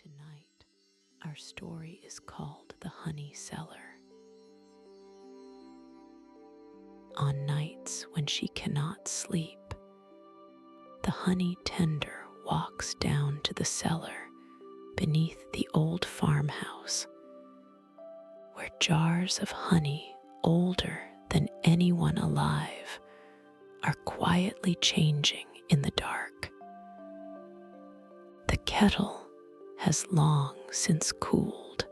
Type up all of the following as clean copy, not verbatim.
Tonight, our story is called The Honey Cellar. On nights when she cannot sleep, the honey tender walks down to the cellar beneath the old farmhouse, where jars of honey older than anyone alive are quietly changing in the dark. The kettle has long since cooled.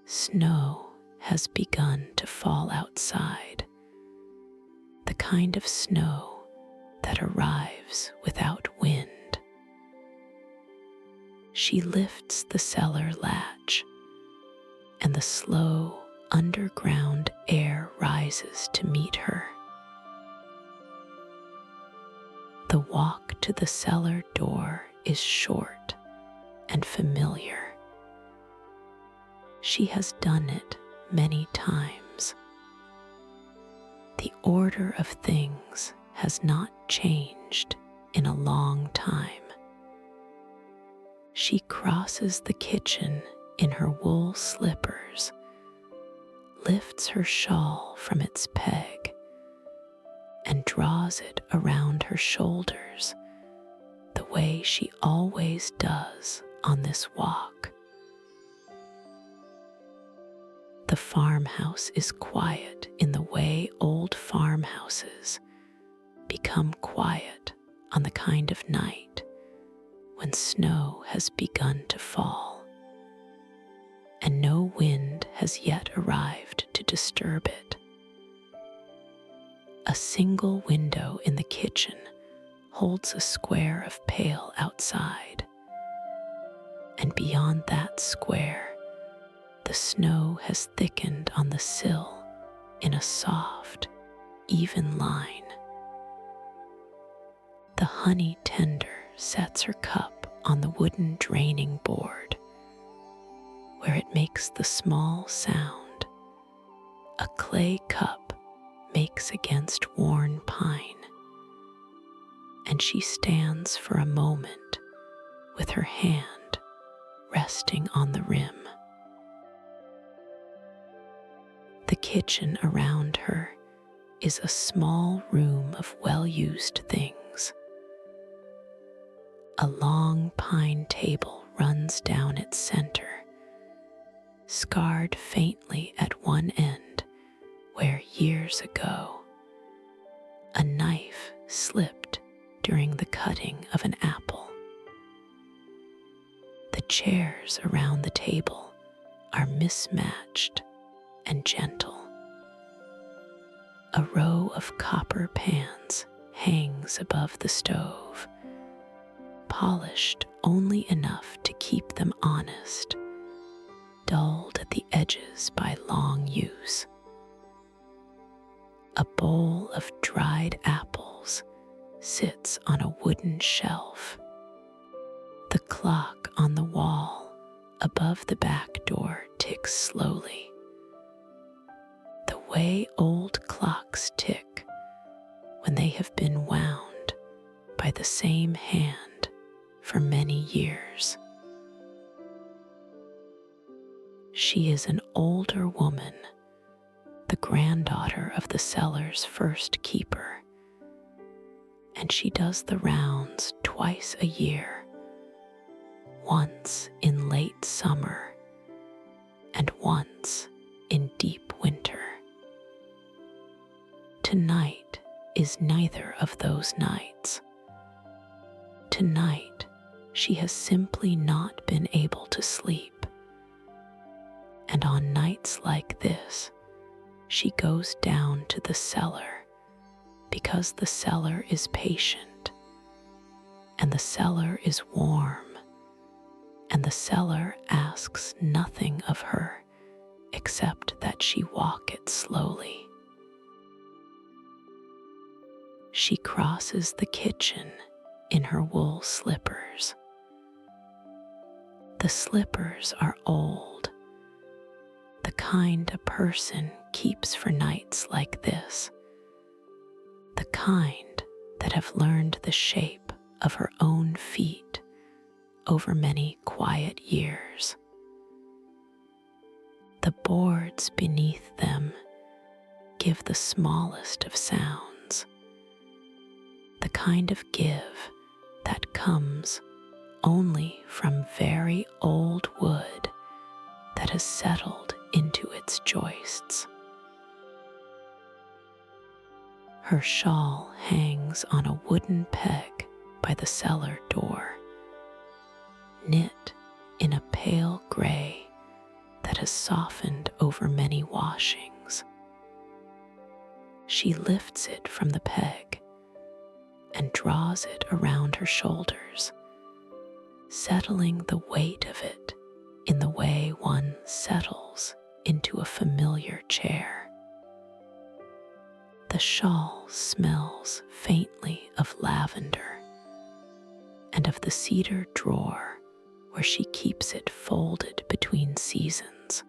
Snow has begun to fall outside, the kind of snow that arrives without wind. She lifts the cellar latch, and the slow underground air rises to meet her. The walk to the cellar door is short and familiar. She has done it many times. The order of things has not changed in a long time. She crosses the kitchen in her wool slippers, lifts her shawl from its peg, and draws it around her shoulders the way she always does on this walk. The farmhouse is quiet in the way old farmhouses become quiet on the kind of night when snow has begun to fall, and no wind has yet arrived to disturb it. A single window in the kitchen holds a square of pale outside, and beyond that square, the snow has thickened on the sill in a soft, even line. The honey tender sets her cup on the wooden draining board, where it makes the small sound a clay cup makes against worn pine, and she stands for a moment with her hand resting on the rim. The kitchen around her is a small room of well-used things. A long pine table runs down its center, scarred faintly at one end where years ago a knife slipped during the cutting of an apple. The chairs around the table are mismatched and gentle. A row of copper pans hangs above the stove, polished only enough to keep them honest, dulled at the edges by long use. A bowl of dried apples sits on a wooden shelf. The clock on the wall above the back door ticks slowly, the way old clocks tick when they have been wound by the same hand for many years. She is an older woman, the granddaughter of the cellar's first keeper, and she does the rounds twice a year, once in late summer and once in deep winter. Tonight is neither of those nights. Tonight, she has simply not been able to sleep, and on nights like this, she goes down to the cellar because the cellar is patient, and the cellar is warm, and the cellar asks nothing of her except that she walk it slowly. She crosses the kitchen in her wool slippers. The slippers are old, the kind a person keeps for nights like this, the kind that have learned the shape of her own feet over many quiet years. The boards beneath them give the smallest of sounds, the kind of give that comes only from very old wood that has settled into its joists. Her shawl hangs on a wooden peg by the cellar door, knit in a pale gray that has softened over many washings. She lifts it from the peg and draws it around her shoulders, settling the weight of it in the way one settles into a familiar chair. The shawl smells faintly of lavender and of the cedar drawer where she keeps it folded between seasons.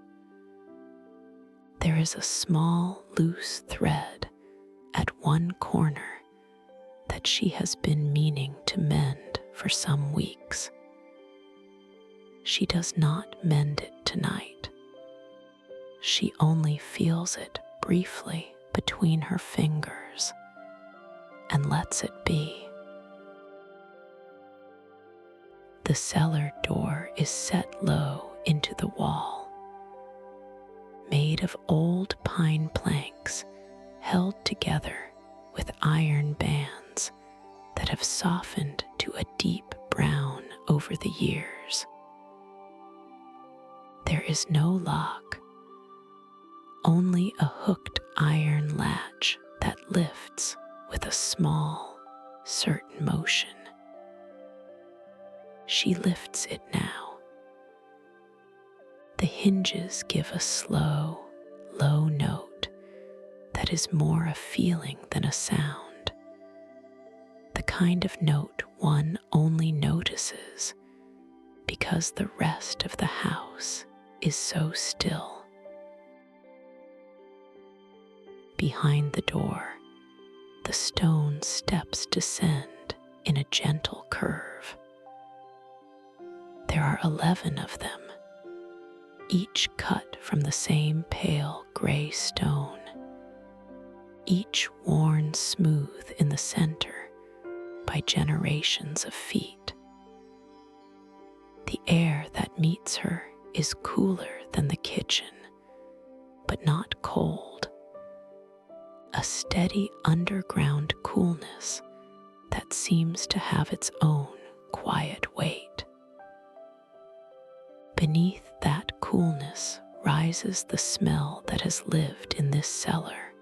There is a small loose thread at one corner that she has been meaning to mend for some weeks. She does not mend it tonight. She only feels it briefly between her fingers and lets it be. The cellar door is set low into the wall, made of old pine planks held together with iron bands that have softened to a deep brown over the years. There is no lock, only a hooked iron latch that lifts with a small, certain motion. She lifts it now. The hinges give a slow, low note that is more a feeling than a sound, the kind of note one only notices because the rest of the house is so still. Behind the door, the stone steps descend in a gentle curve. There are 11 of them, each cut from the same pale gray stone, each worn smooth in the center by generations of feet. The air that meets her is cooler than the kitchen, but not cold. A steady underground coolness that seems to have its own quiet weight. Beneath that coolness rises the smell that has lived in this cellar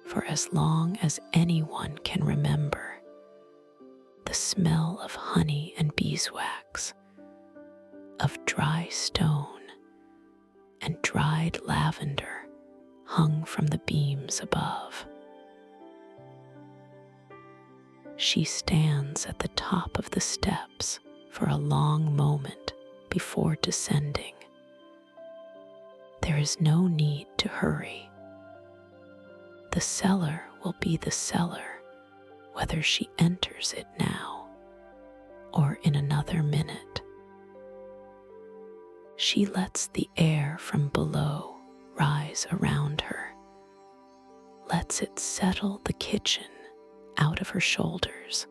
for as long as anyone can remember, the smell of honey and beeswax, of dry stone and dried lavender hung from the beams above. She stands at the top of the steps for a long moment before descending. There is no need to hurry. The cellar will be the cellar whether she enters it now or in another minute. She lets the air from below rise around her, lets it settle the kitchen out of her shoulders.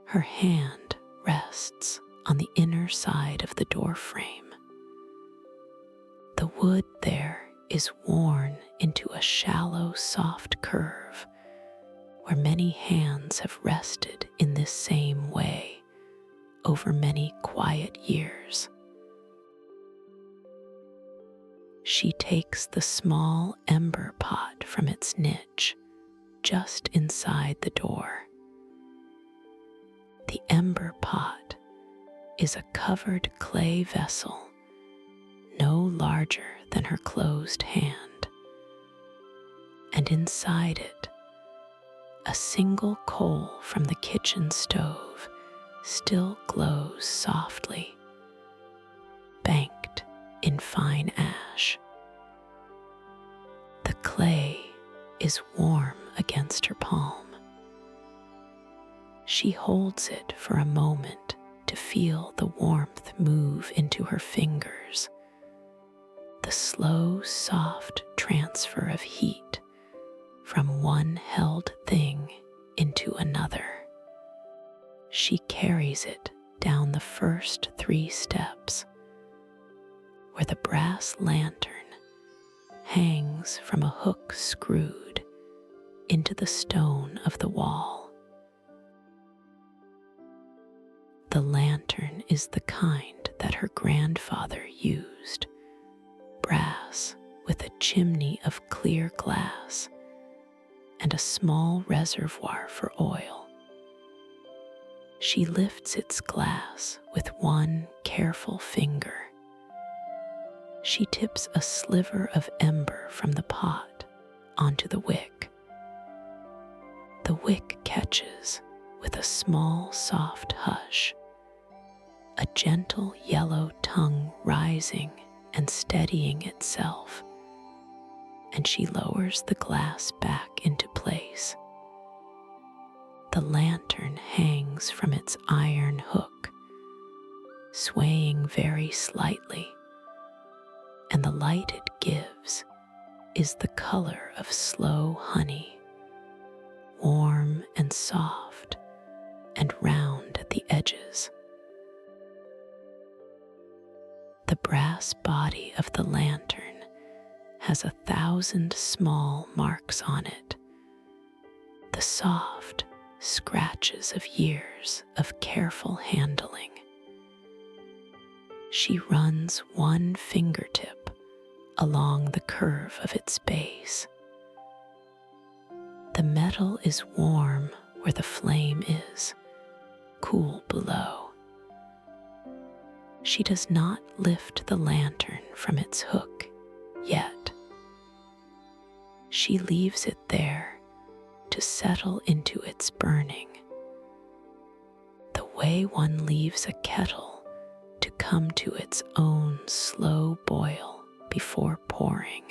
Her hand rests on the inner side of the door frame. The wood there is worn into a shallow, soft curve where many hands have rested in this same way over many quiet years. She takes the small ember pot from its niche just inside the door. The ember pot is a covered clay vessel no larger than her closed hand, and inside it, a single coal from the kitchen stove still glows softly, banked in fine ash. The clay is warm against her palm. She holds it for a moment feel the warmth move into her fingers, the slow, soft transfer of heat from one held thing into another. She carries it down the first 3 steps, where the brass lantern hangs from a hook screwed into the stone of the wall. The lantern is the kind that her grandfather used, brass with a chimney of clear glass and a small reservoir for oil. She lifts its glass with one careful finger. She tips a sliver of ember from the pot onto the wick. The wick catches with a small, soft hush, a gentle yellow tongue rising and steadying itself, and she lowers the glass back into place. The lantern hangs from its iron hook, swaying very slightly, and the light it gives is the color of slow honey, warm and soft and round at the edges. The brass body of the lantern has 1,000 small marks on it, the soft scratches of years of careful handling. She runs one fingertip along the curve of its base. The metal is warm where the flame is, cool below. She does not lift the lantern from its hook yet. She leaves it there to settle into its burning, the way one leaves a kettle to come to its own slow boil before pouring.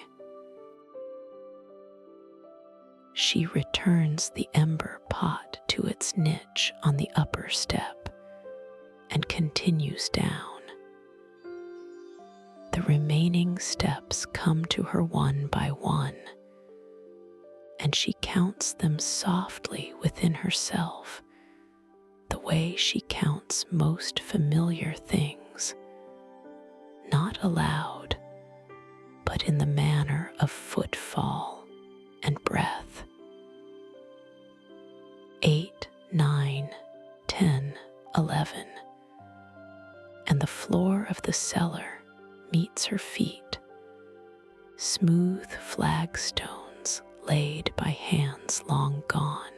She returns the ember pot to its niche on the upper step and continues down. The remaining steps come to her one by one, and she counts them softly within herself, the way she counts most familiar things, not aloud, but in the manner of footfall and breath. 8, 9, 10, 11, and the floor of the cellar meets her feet, smooth flagstones laid by hands long gone.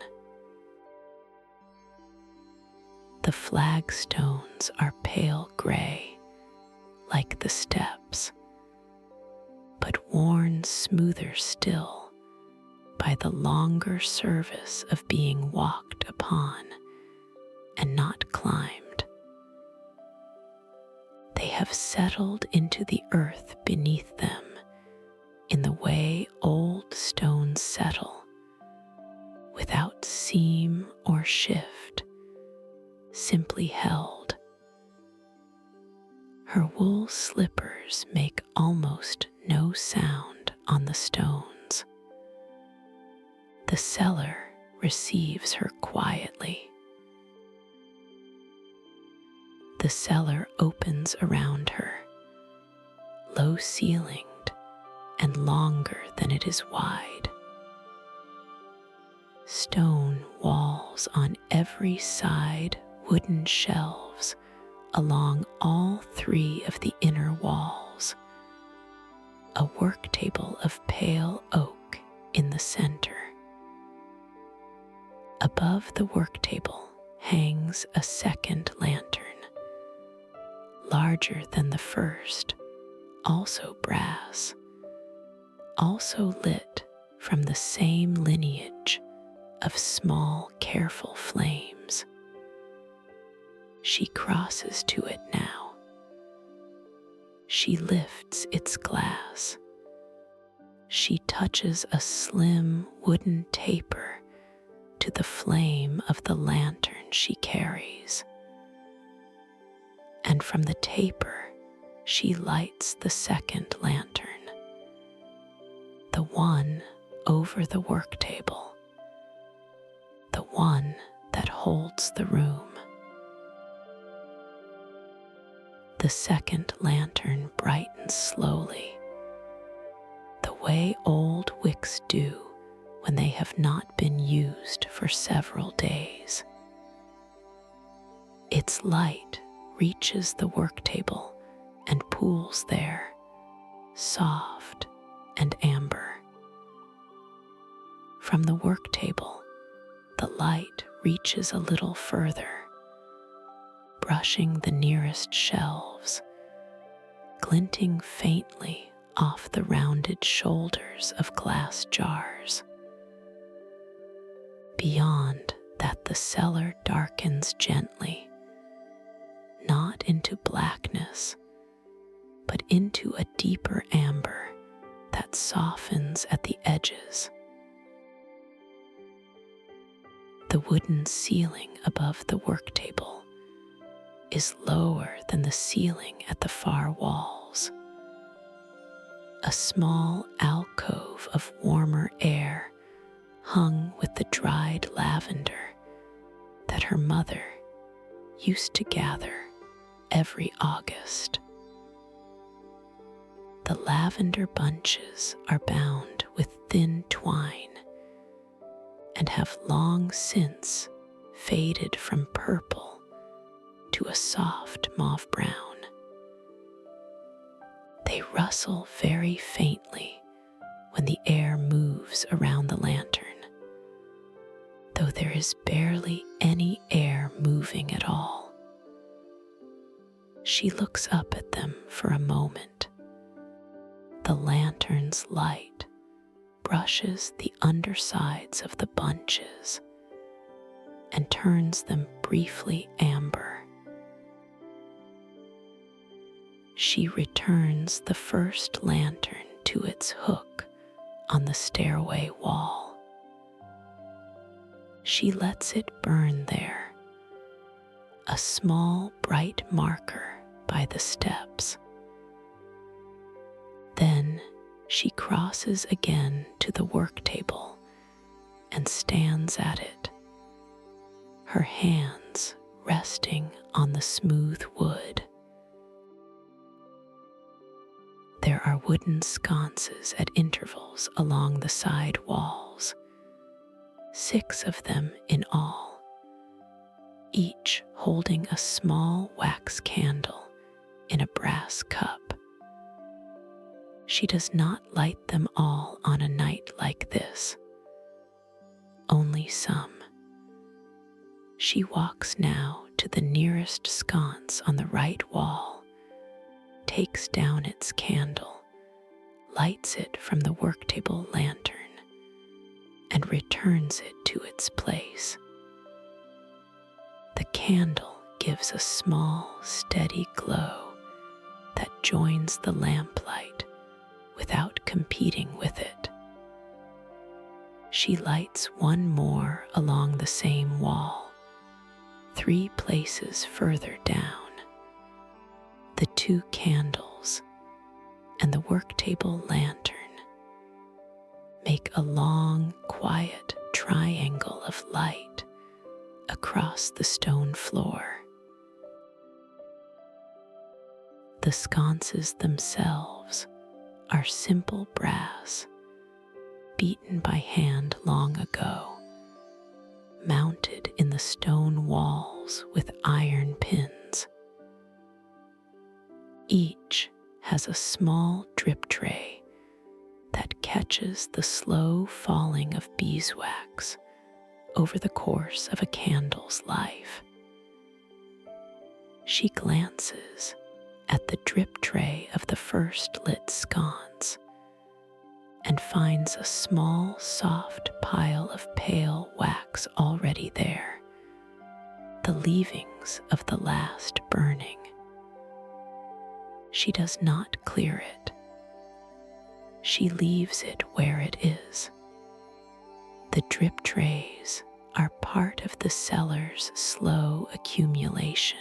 The flagstones are pale gray, like the steps, but worn smoother still by the longer service of being walked upon and not climbed. They have settled into the earth beneath them in the way old stones settle, without seam or shift, simply held. Her wool slippers make almost no sound on the stones. The cellar receives her quietly. The cellar opens around her, low-ceilinged and longer than it is wide. Stone walls on every side, wooden shelves along all 3 of the inner walls, a work table of pale oak in the center. Above the work table hangs a second lantern, larger than the first, also brass, also lit from the same lineage of small, careful flames. She crosses to it now. She lifts its glass. She touches a slim wooden taper to the flame of the lantern she carries. and from the taper she lights the second lantern, the one over the work table, the one that holds the room. The second lantern brightens slowly, the way old wicks do when they have not been used for several days. Its light reaches the work table and pools there, soft and amber. From the work table, the light reaches a little further, brushing the nearest shelves, glinting faintly off the rounded shoulders of glass jars. Beyond that, the cellar darkens gently, not into blackness, but into a deeper amber that softens at the edges. The wooden ceiling above the work table is lower than the ceiling at the far walls. A small alcove of warmer air hung with the dried lavender that her mother used to gather every August. The lavender bunches are bound with thin twine and have long since faded from purple to a soft mauve brown. They rustle very faintly when the air moves around the lantern, though there is barely any air moving at all. She looks up at them for a moment. The lantern's light brushes the undersides of the bunches and turns them briefly amber. She returns the first lantern to its hook on the stairway wall. She lets it burn there, a small bright marker by the steps. Then she crosses again to the work table and stands at it, her hands resting on the smooth wood. There are wooden sconces at intervals along the side walls, 6 of them in all, each holding a small wax candle in a brass cup. She does not light them all on a night like this, only some. She walks now to the nearest sconce on the right wall, takes down its candle, lights it from the work table lantern, and returns it to its place. The candle gives a small, steady glow that joins the lamplight without competing with it. She lights one more along the same wall, 3 places further down. The 2 candles and the work table lantern make a long, quiet triangle of light across the stone floor. The sconces themselves are simple brass, beaten by hand long ago, mounted in the stone walls with iron pins. Each has a small drip tray that catches the slow falling of beeswax over the course of a candle's life. She glances at the drip tray of the first lit sconce and finds a small, soft pile of pale wax already there, the leavings of the last burning. She does not clear it. She leaves it where it is. The drip trays are part of the cellar's slow accumulation.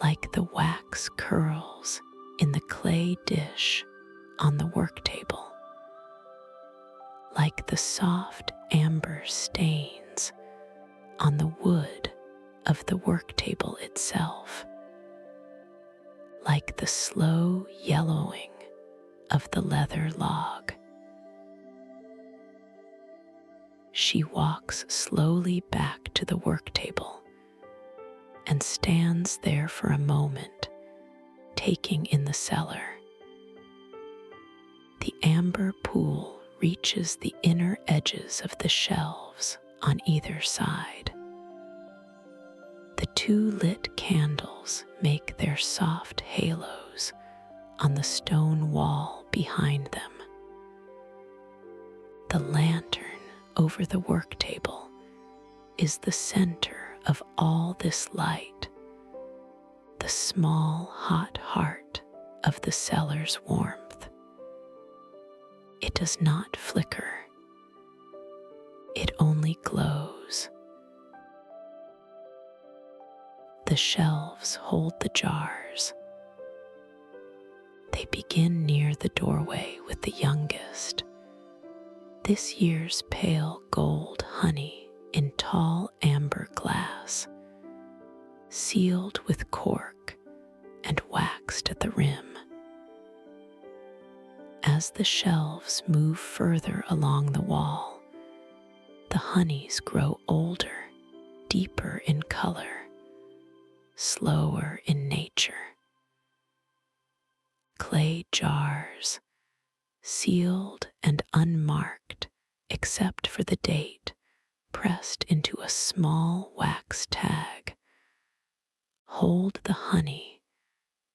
like the wax curls in the clay dish on the work table, like the soft amber stains on the wood of the work table itself, like the slow yellowing of the leather log. She walks slowly back to the work table and stands there for a moment, taking in the cellar. The amber pool reaches the inner edges of the shelves on either side. The two lit candles make their soft halos on the stone wall behind them. The lantern over the work table is the center of all this light, the small hot heart of the cellar's warmth. It does not flicker. It only glows. The shelves hold the jars. They begin near the doorway with the youngest. This year's pale gold honey in tall amber glass, sealed with cork and waxed at the rim. As the shelves move further along the wall, the honeys grow older, deeper in color, slower in nature. Clay jars, sealed and unmarked except for the date pressed into a small wax tag, hold the honey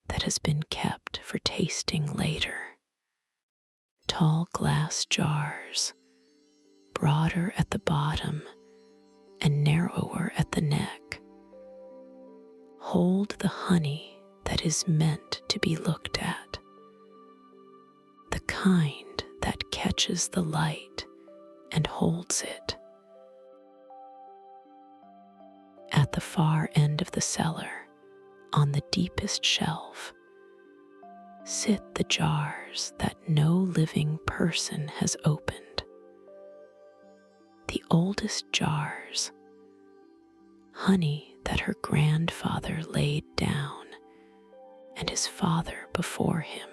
that has been kept for tasting later. Tall glass jars, broader at the bottom and narrower at the neck, hold the honey that is meant to be looked at, the kind that catches the light and holds it. At the far end of the cellar, on the deepest shelf, sit the jars that no living person has opened. The oldest jars, honey that her grandfather laid down and his father before him.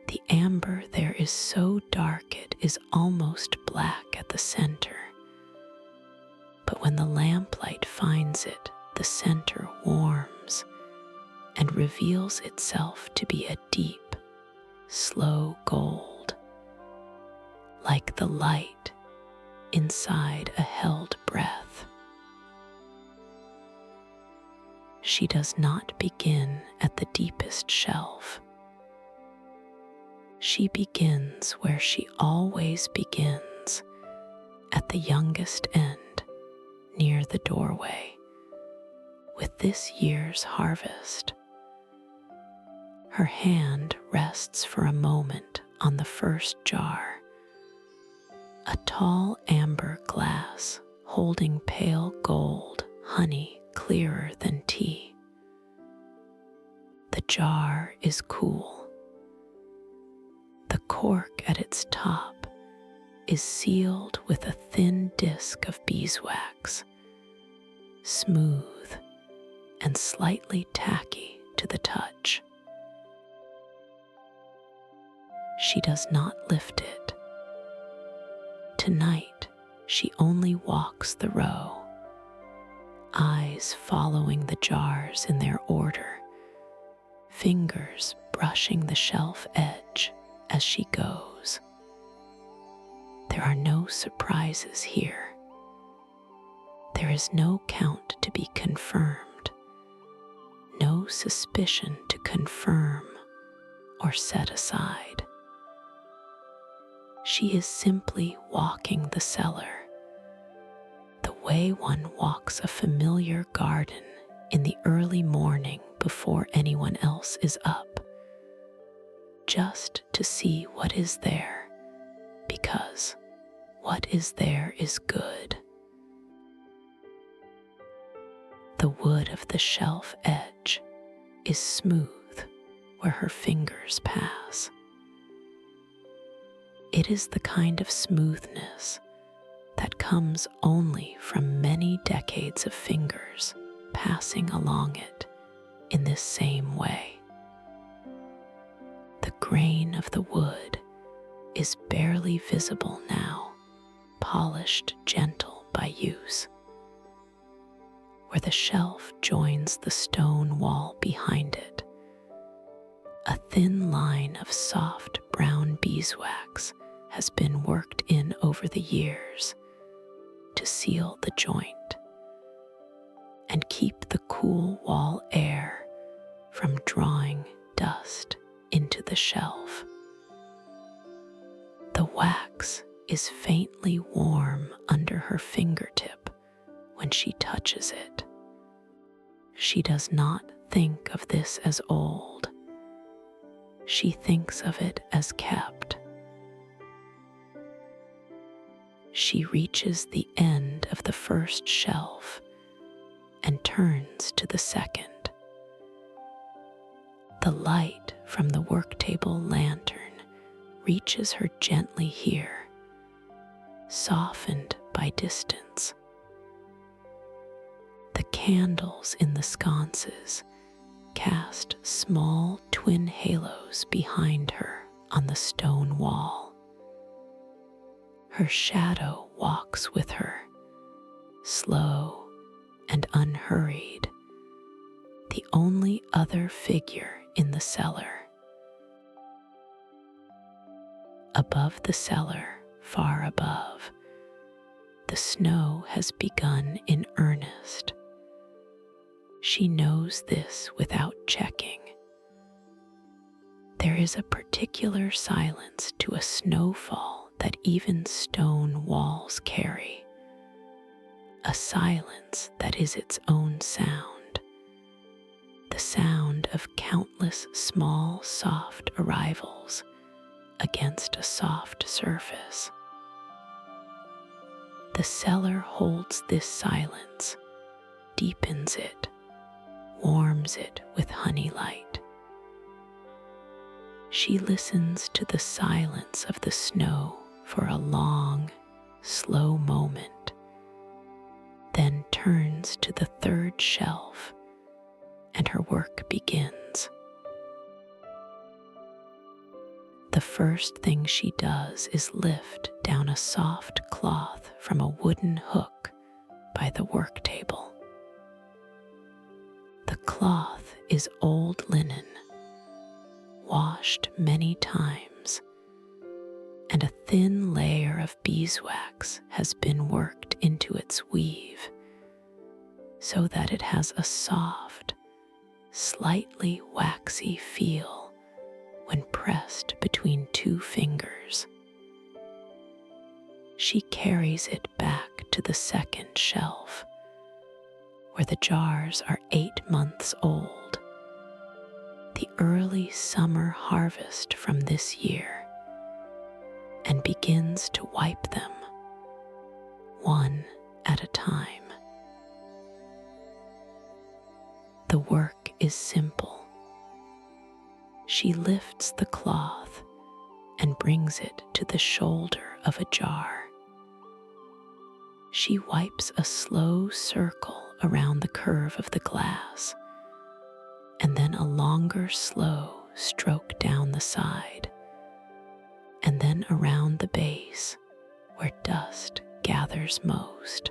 The amber there is so dark it is almost black at the center, but when the lamplight finds it, the center warms and reveals itself to be a deep, slow gold, like the light inside a held breath. She does not begin at the deepest shelf. She begins where she always begins, at the youngest end, near the doorway, with this year's harvest. Her hand rests for a moment on the first jar, a tall amber glass holding pale gold honey clearer than tea. The jar is cool. The cork at its top is sealed with a thin disc of beeswax, smooth and slightly tacky to the touch. She does not lift it. Tonight, she only walks the row, eyes following the jars in their order, fingers brushing the shelf edge as she goes. There are no surprises here. There is no count to be confirmed, no suspicion to confirm or set aside. She is simply walking the cellar, the way one walks a familiar garden in the early morning before anyone else is up, just to see what is there, because what is there is good. The wood of the shelf edge is smooth where her fingers pass. It is the kind of smoothness that comes only from many decades of fingers passing along it in this same way. The grain of the wood is barely visible now, polished gentle by use. Where the shelf joins the stone wall behind it, a thin line of soft brown beeswax has been worked in over the years to seal the joint and keep the cool wall air from drawing dust into the shelf. The wax is faintly warm under her fingertip when she touches it. She does not think of this as old. She thinks of it as kept. She reaches the end of the first shelf and turns to the second. The light from the worktable lantern reaches her gently here, softened by distance. The candles in the sconces cast small twin halos behind her on the stone wall. Her shadow walks with her, slow and unhurried, the only other figure in the cellar. Above the cellar, far above, the snow has begun in earnest. She knows this without checking. There is a particular silence to a snowfall that even stone walls carry, a silence that is its own sound, the sound of countless small, soft arrivals against a soft surface. The cellar holds this silence, deepens it, warms it with honey light. She listens to the silence of the snow for a long, slow moment, then turns to the third shelf, and her work begins. The first thing she does is lift down a soft cloth from a wooden hook by the work table. The cloth is old linen, washed many times, and a thin layer of beeswax has been worked into its weave so that it has a soft, slightly waxy feel when pressed between two fingers. She carries it back to the second shelf, where the jars are 8 months old, the early summer harvest from this year, and begins to wipe them, one at a time. The work is simple. She lifts the cloth and brings it to the shoulder of a jar. She wipes a slow circle around the curve of the glass, and then a longer, slow stroke down the side, and then around the base where dust gathers most.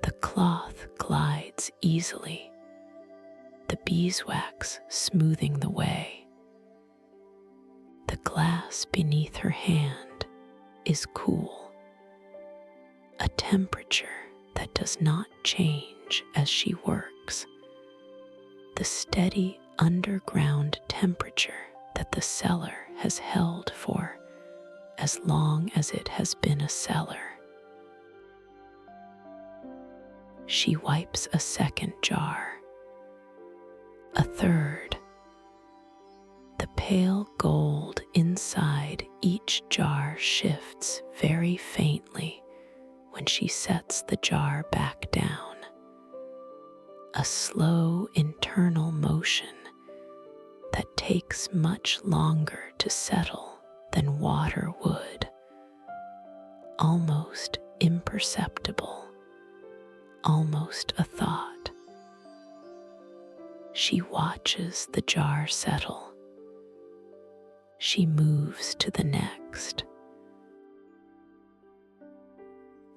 The cloth glides easily, the beeswax smoothing the way. The glass beneath her hand is cool, a temperature that does not change as she works, the steady underground temperature that the cellar has held for as long as it has been a cellar. She wipes a second jar, a third. The pale gold inside each jar shifts very faintly when she sets the jar back down. a slow internal motion that takes much longer to settle than water would, almost imperceptible, almost a thought. She watches the jar settle. She moves to the next.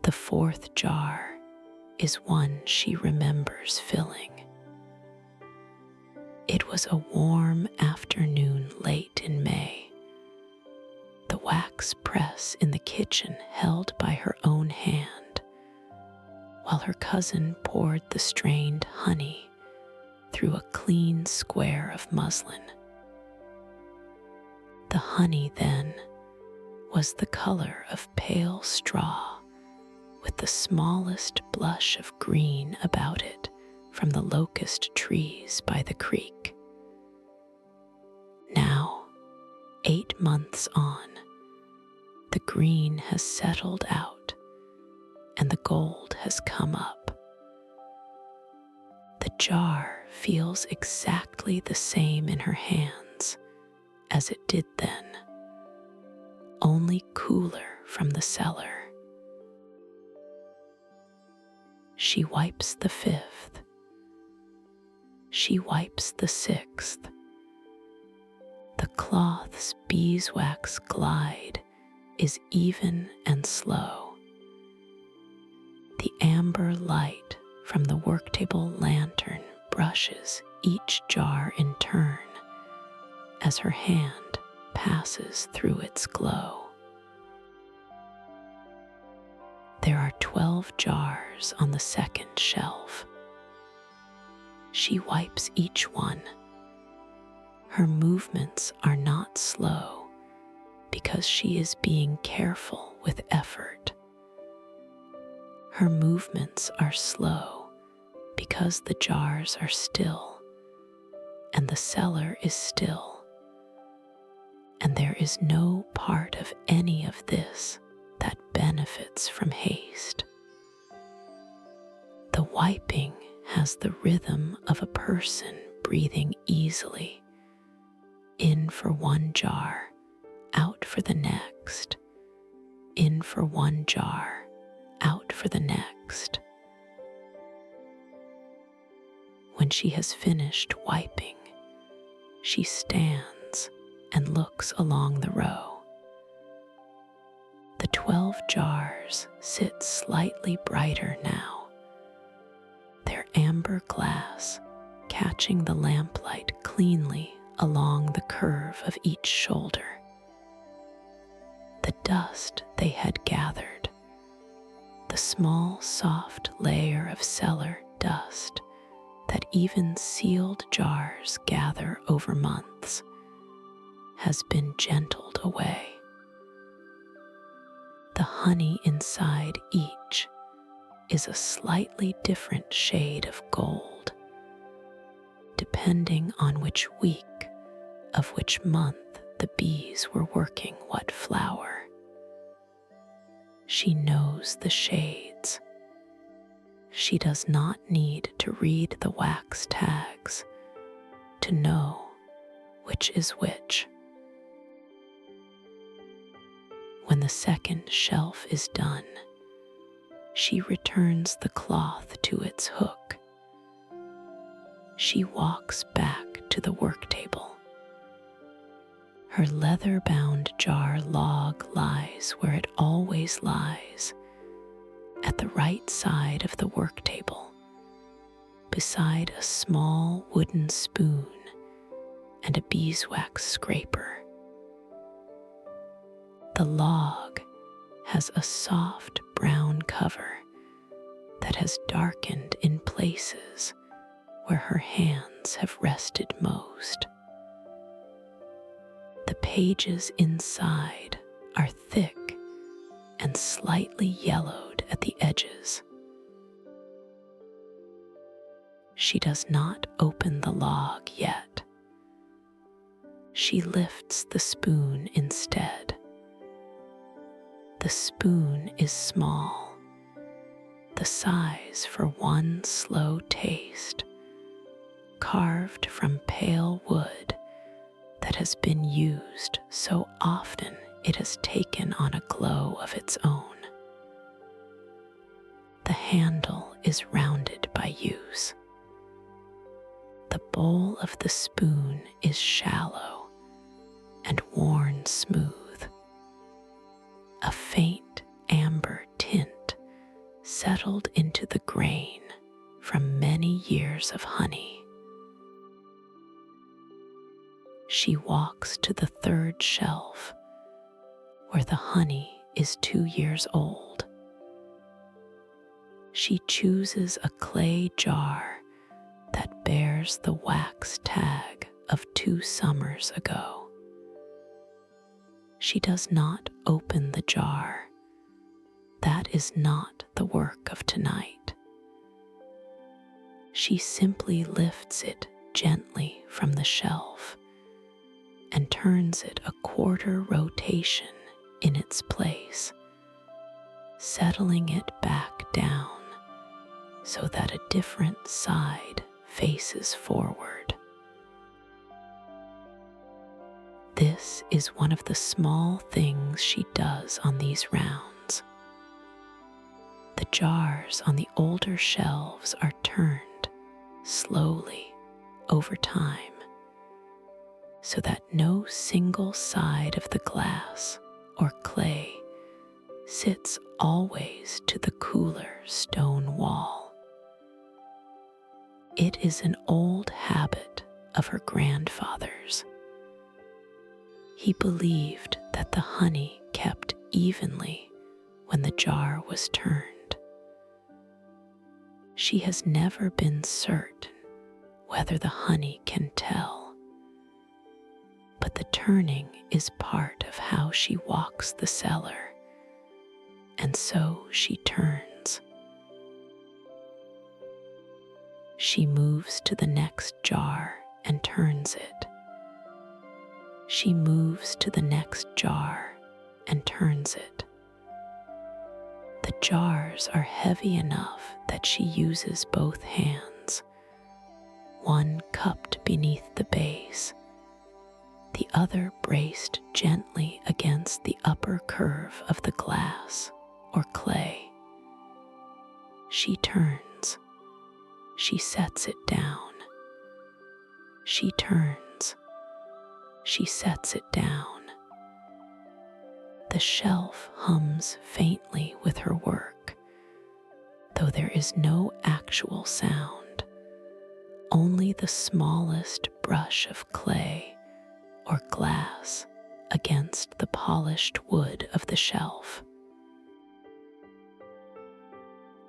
The fourth jar is one she remembers filling. It was a warm afternoon late in May. The wax press in the kitchen held by her own hand, while her cousin poured the strained honey through a clean square of muslin. The honey, then, was the color of pale straw, with the smallest blush of green about it from the locust trees by the creek. Now, 8 months on, the green has settled out and the gold has come up. The jar feels exactly the same in her hands as it did then, only cooler from the cellar. She wipes the 5th. She wipes the 6th. The cloth's beeswax glide is even and slow. The amber light from the worktable lantern brushes each jar in turn as her hand passes through its glow. There are 12 jars on the second shelf. She wipes each one. Her movements are not slow because she is being careful with effort. Her movements are slow because the jars are still and the cellar is still, and there is no part of any of this that benefits from haste. The wiping has the rhythm of a person breathing easily, in for one jar, out for the next, in for one jar, out for the next. When she has finished wiping, she stands and looks along the row. The 12 jars sit slightly brighter now, their amber glass catching the lamplight cleanly along the curve of each shoulder. The dust they had gathered, the small soft layer of cellar dust that even sealed jars gather over months, has been gentled away. The honey inside each is a slightly different shade of gold, depending on which week of which month the bees were working what flower. She knows the shades. She does not need to read the wax tags to know which is which. When the second shelf is done, she returns the cloth to its hook. She walks back to the work table. Her leather-bound jar log lies where it always lies, at the right side of the work table, beside a small wooden spoon and a beeswax scraper. The log has a soft brown cover that has darkened in places where her hands have rested most. The pages inside are thick and slightly yellowed at the edges. She does not open the log yet. She lifts the spoon instead. The spoon is small, the size for one slow taste has been used so often it has taken on a glow of its own. The handle is rounded by use. The bowl of the spoon is shallow and worn smooth. A faint amber tint settled into the grain from many years of honey. She walks to the third shelf, where the honey is 2 years old. She chooses a clay jar that bears the wax tag of 2 summers ago. She does not open the jar. That is not the work of tonight. She simply lifts it gently from the shelf and turns it a quarter rotation in its place, settling it back down so that a different side faces forward. This is one of the small things she does on these rounds. The jars on the older shelves are turned slowly over time, so that no single side of the glass or clay sits always to the cooler stone wall. It is an old habit of her grandfather's. He believed that the honey kept evenly when the jar was turned. She has never been certain whether the honey can tell, but the turning is part of how she walks the cellar, and so she turns. She moves to the next jar and turns it. She moves to the next jar and turns it. The jars are heavy enough that she uses both hands, one cupped beneath the base, the other braced gently against the upper curve of the glass or clay. She turns. She sets it down. She turns. She sets it down. The shelf hums faintly with her work, though there is no actual sound, only the smallest brush of clay or glass against the polished wood of the shelf.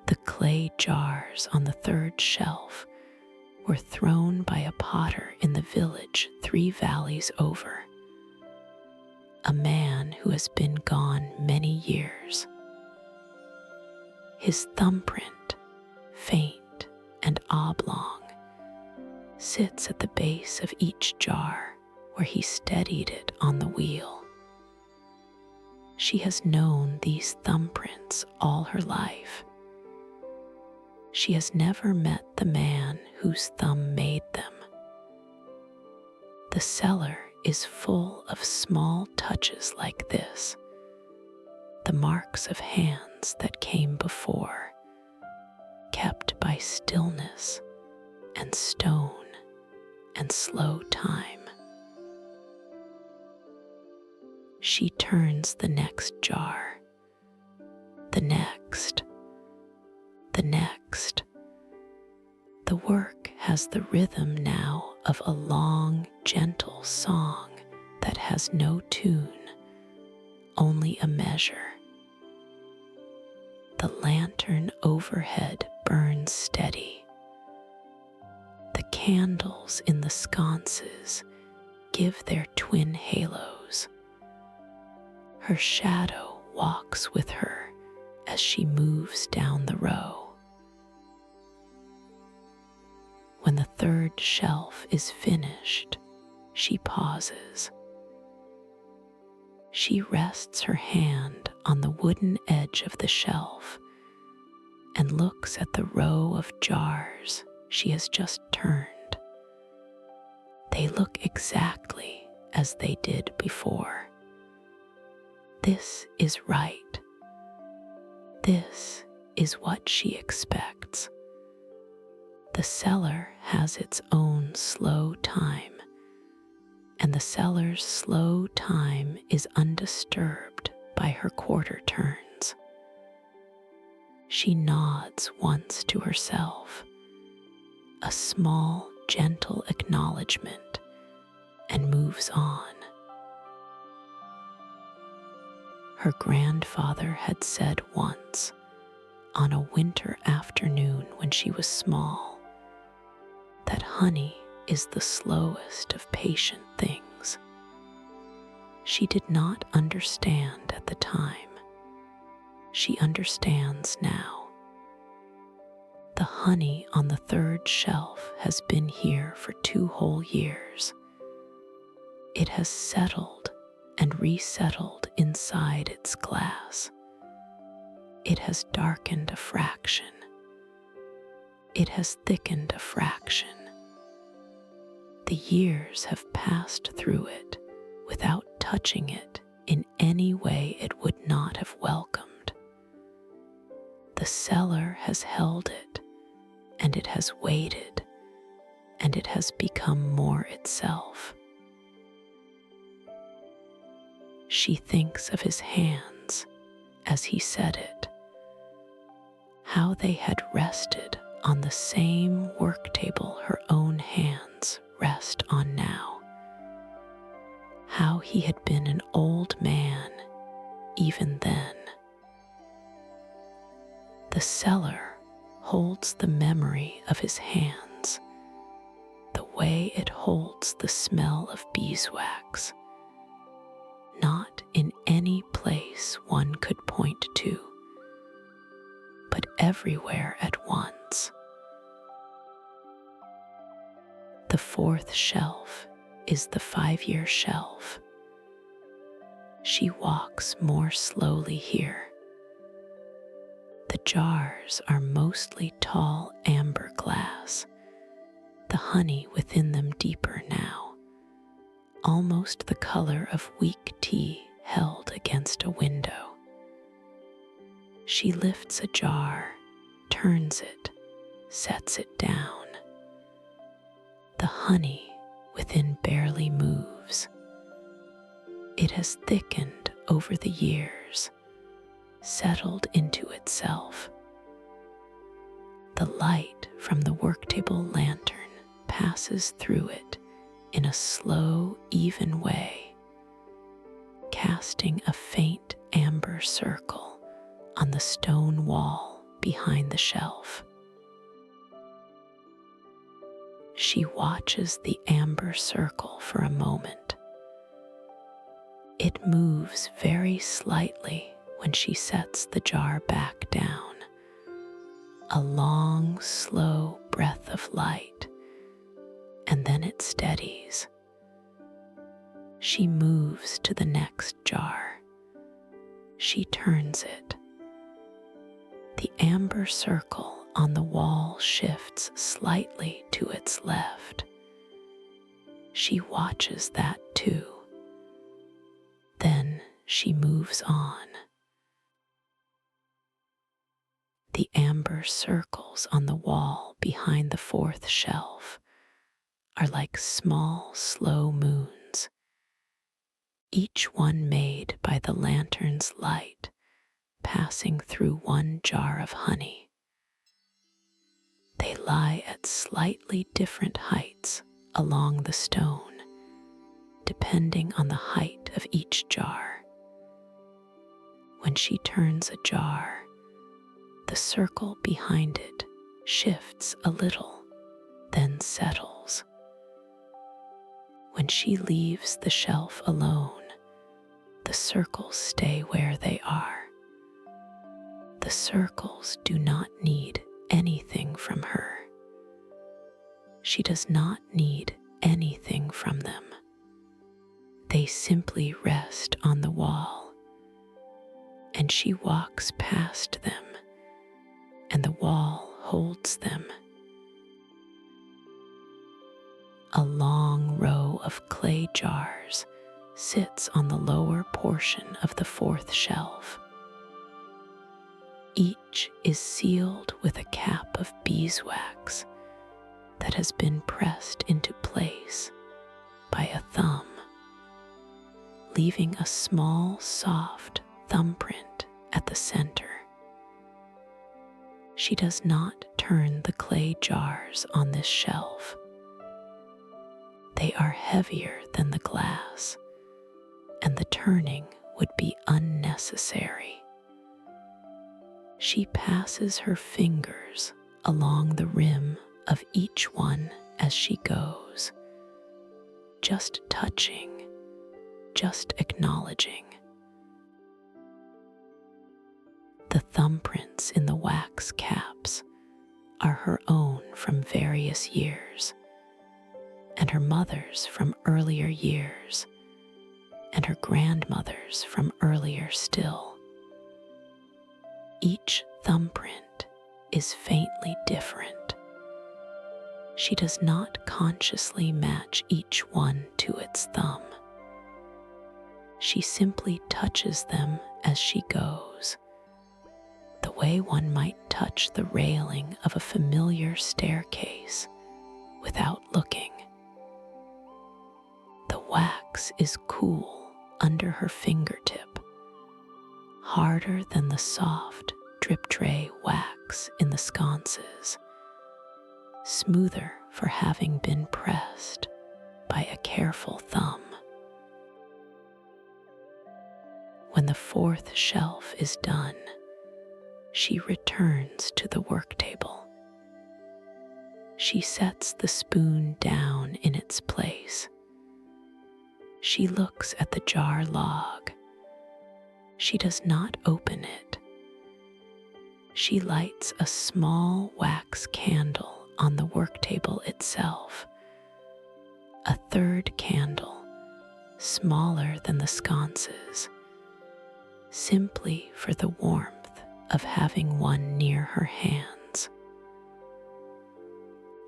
The clay jars on the third shelf were thrown by a potter in the village 3 valleys over, a man who has been gone many years. His thumbprint, faint and oblong, sits at the base of each jar where he steadied it on the wheel. She has known these thumbprints all her life. She has never met the man whose thumb made them. The cellar is full of small touches like this, the marks of hands that came before, kept by stillness and stone and slow time. She turns the next jar, the next, the next. The work has the rhythm now of a long, gentle song that has no tune, only a measure. The lantern overhead burns steady. The candles in the sconces give their twin halos. Her shadow walks with her as she moves down the row. When the third shelf is finished, she pauses. She rests her hand on the wooden edge of the shelf and looks at the row of jars she has just turned. They look exactly as they did before. This is right. This is what she expects. The cellar has its own slow time, and the cellar's slow time is undisturbed by her quarter turns. She nods once to herself, a small, gentle acknowledgement, and moves on. Her grandfather had said once, on a winter afternoon when she was small, that honey is the slowest of patient things. She did not understand at the time. She understands now. The honey on the third shelf has been here for 2 whole years. It has settled and resettled inside its glass. It has darkened a fraction. It has thickened a fraction. The years have passed through it without touching it in any way it would not have welcomed. The cellar has held it, and it has waited, and it has become more itself. She thinks of his hands as he said it, how they had rested on the same work table her own hands rest on now, how he had been an old man even then. The cellar holds the memory of his hands, the way it holds the smell of beeswax, not in any place one could point to, but everywhere at once. The 4th shelf is the 5-year shelf. She walks more slowly here. The jars are mostly tall amber glass, the honey within them deeper now, almost the color of weak tea held against a window. She lifts a jar, turns it, sets it down. The honey within barely moves. It has thickened over the years, settled into itself. The light from the worktable lantern passes through it in a slow, even way, casting a faint amber circle on the stone wall behind the shelf. She watches the amber circle for a moment. It moves very slightly when she sets the jar back down. A long, slow breath of light, and then it steadies. She moves to the next jar. She turns it. The amber circle on the wall shifts slightly to its left. She watches that too. Then she moves on. The amber circles on the wall behind the 4th shelf are like small, slow moons, each one made by the lantern's light passing through one jar of honey. They lie at slightly different heights along the stone, depending on the height of each jar. When she turns a jar, the circle behind it shifts a little, then settles. When she leaves the shelf alone, the circles stay where they are. The circles do not need anything from her. She does not need anything from them. They simply rest on the wall, and she walks past them, and the wall holds them. A long row of clay jars sits on the lower portion of the fourth shelf. Each is sealed with a cap of beeswax that has been pressed into place by a thumb, leaving a small, soft thumbprint at the center. She does not turn the clay jars on this shelf. They are heavier than the glass, and the turning would be unnecessary. She passes her fingers along the rim of each one as she goes, just touching, just acknowledging. The thumbprints in the wax caps are her own from various years, and her mother's from earlier years, and her grandmother's from earlier still. Each thumbprint is faintly different. She does not consciously match each one to its thumb. She simply touches them as she goes, the way one might touch the railing of a familiar staircase without looking. The wax is cool under her fingertip, harder than the soft drip tray wax in the sconces, smoother for having been pressed by a careful thumb. When the fourth shelf is done, she returns to the work table. She sets the spoon down in its place. She looks at the jar log. She does not open it. She lights a small wax candle on the work table itself, a third candle, smaller than the sconces, simply for the warmth of having one near her hands.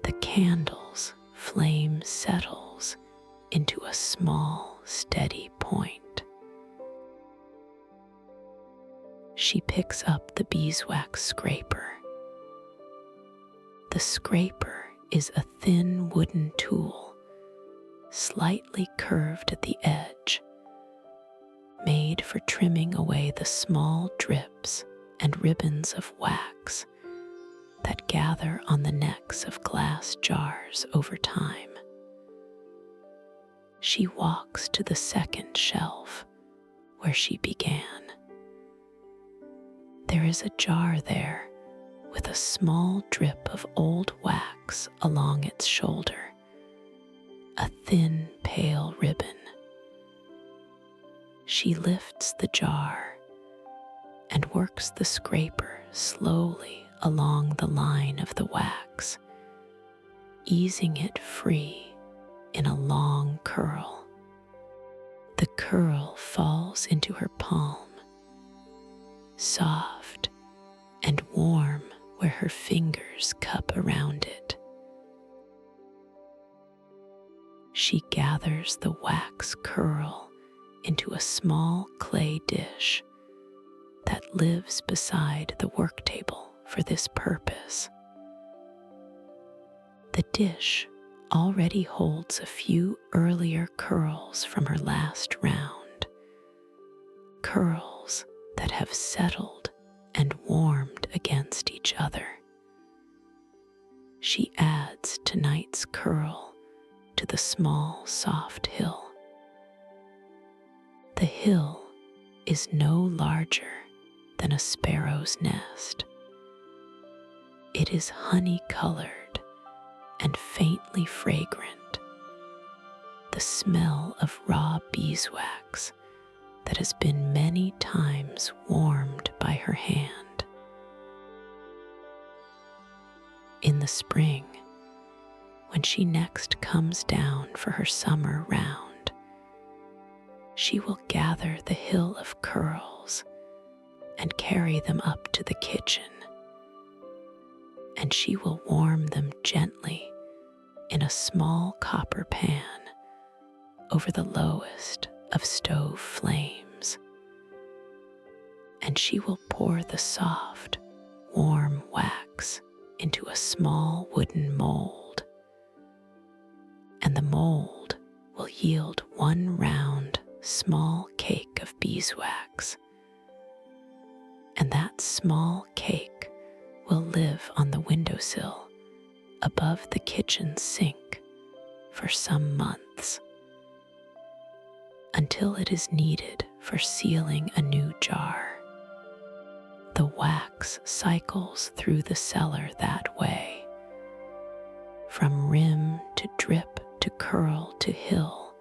The candle's flame settles into a small, steady point. She picks up the beeswax scraper. The scraper is a thin wooden tool, slightly curved at the edge, made for trimming away the small drips and ribbons of wax that gather on the necks of glass jars over time. She walks to the second shelf where she began. There is a jar there with a small drip of old wax along its shoulder, a thin, pale ribbon. She lifts the jar and works the scraper slowly along the line of the wax, easing it free in a long curl. The curl falls into her palm, soft and warm where her fingers cup around it. She gathers the wax curl into a small clay dish that lives beside the work table for this purpose. The dish already holds a few earlier curls from her last round, curls that have settled and warmed against each other. She adds tonight's curl to the small, soft hill. The hill is no larger than a sparrow's nest. It is honey-colored and faintly fragrant, the smell of raw beeswax that has been many times warmed by her hand. In the spring, when she next comes down for her summer round, she will gather the hill of curls and carry them up to the kitchen, and she will warm them gently in a small copper pan over the lowest of stove flames, and she will pour the soft, warm wax into a small wooden mold, and the mold will yield one round, small cake of beeswax, and that small cake will live on the windowsill above the kitchen sink for some months, until it is needed for sealing a new jar. The wax cycles through the cellar that way, from rim to drip to curl to hill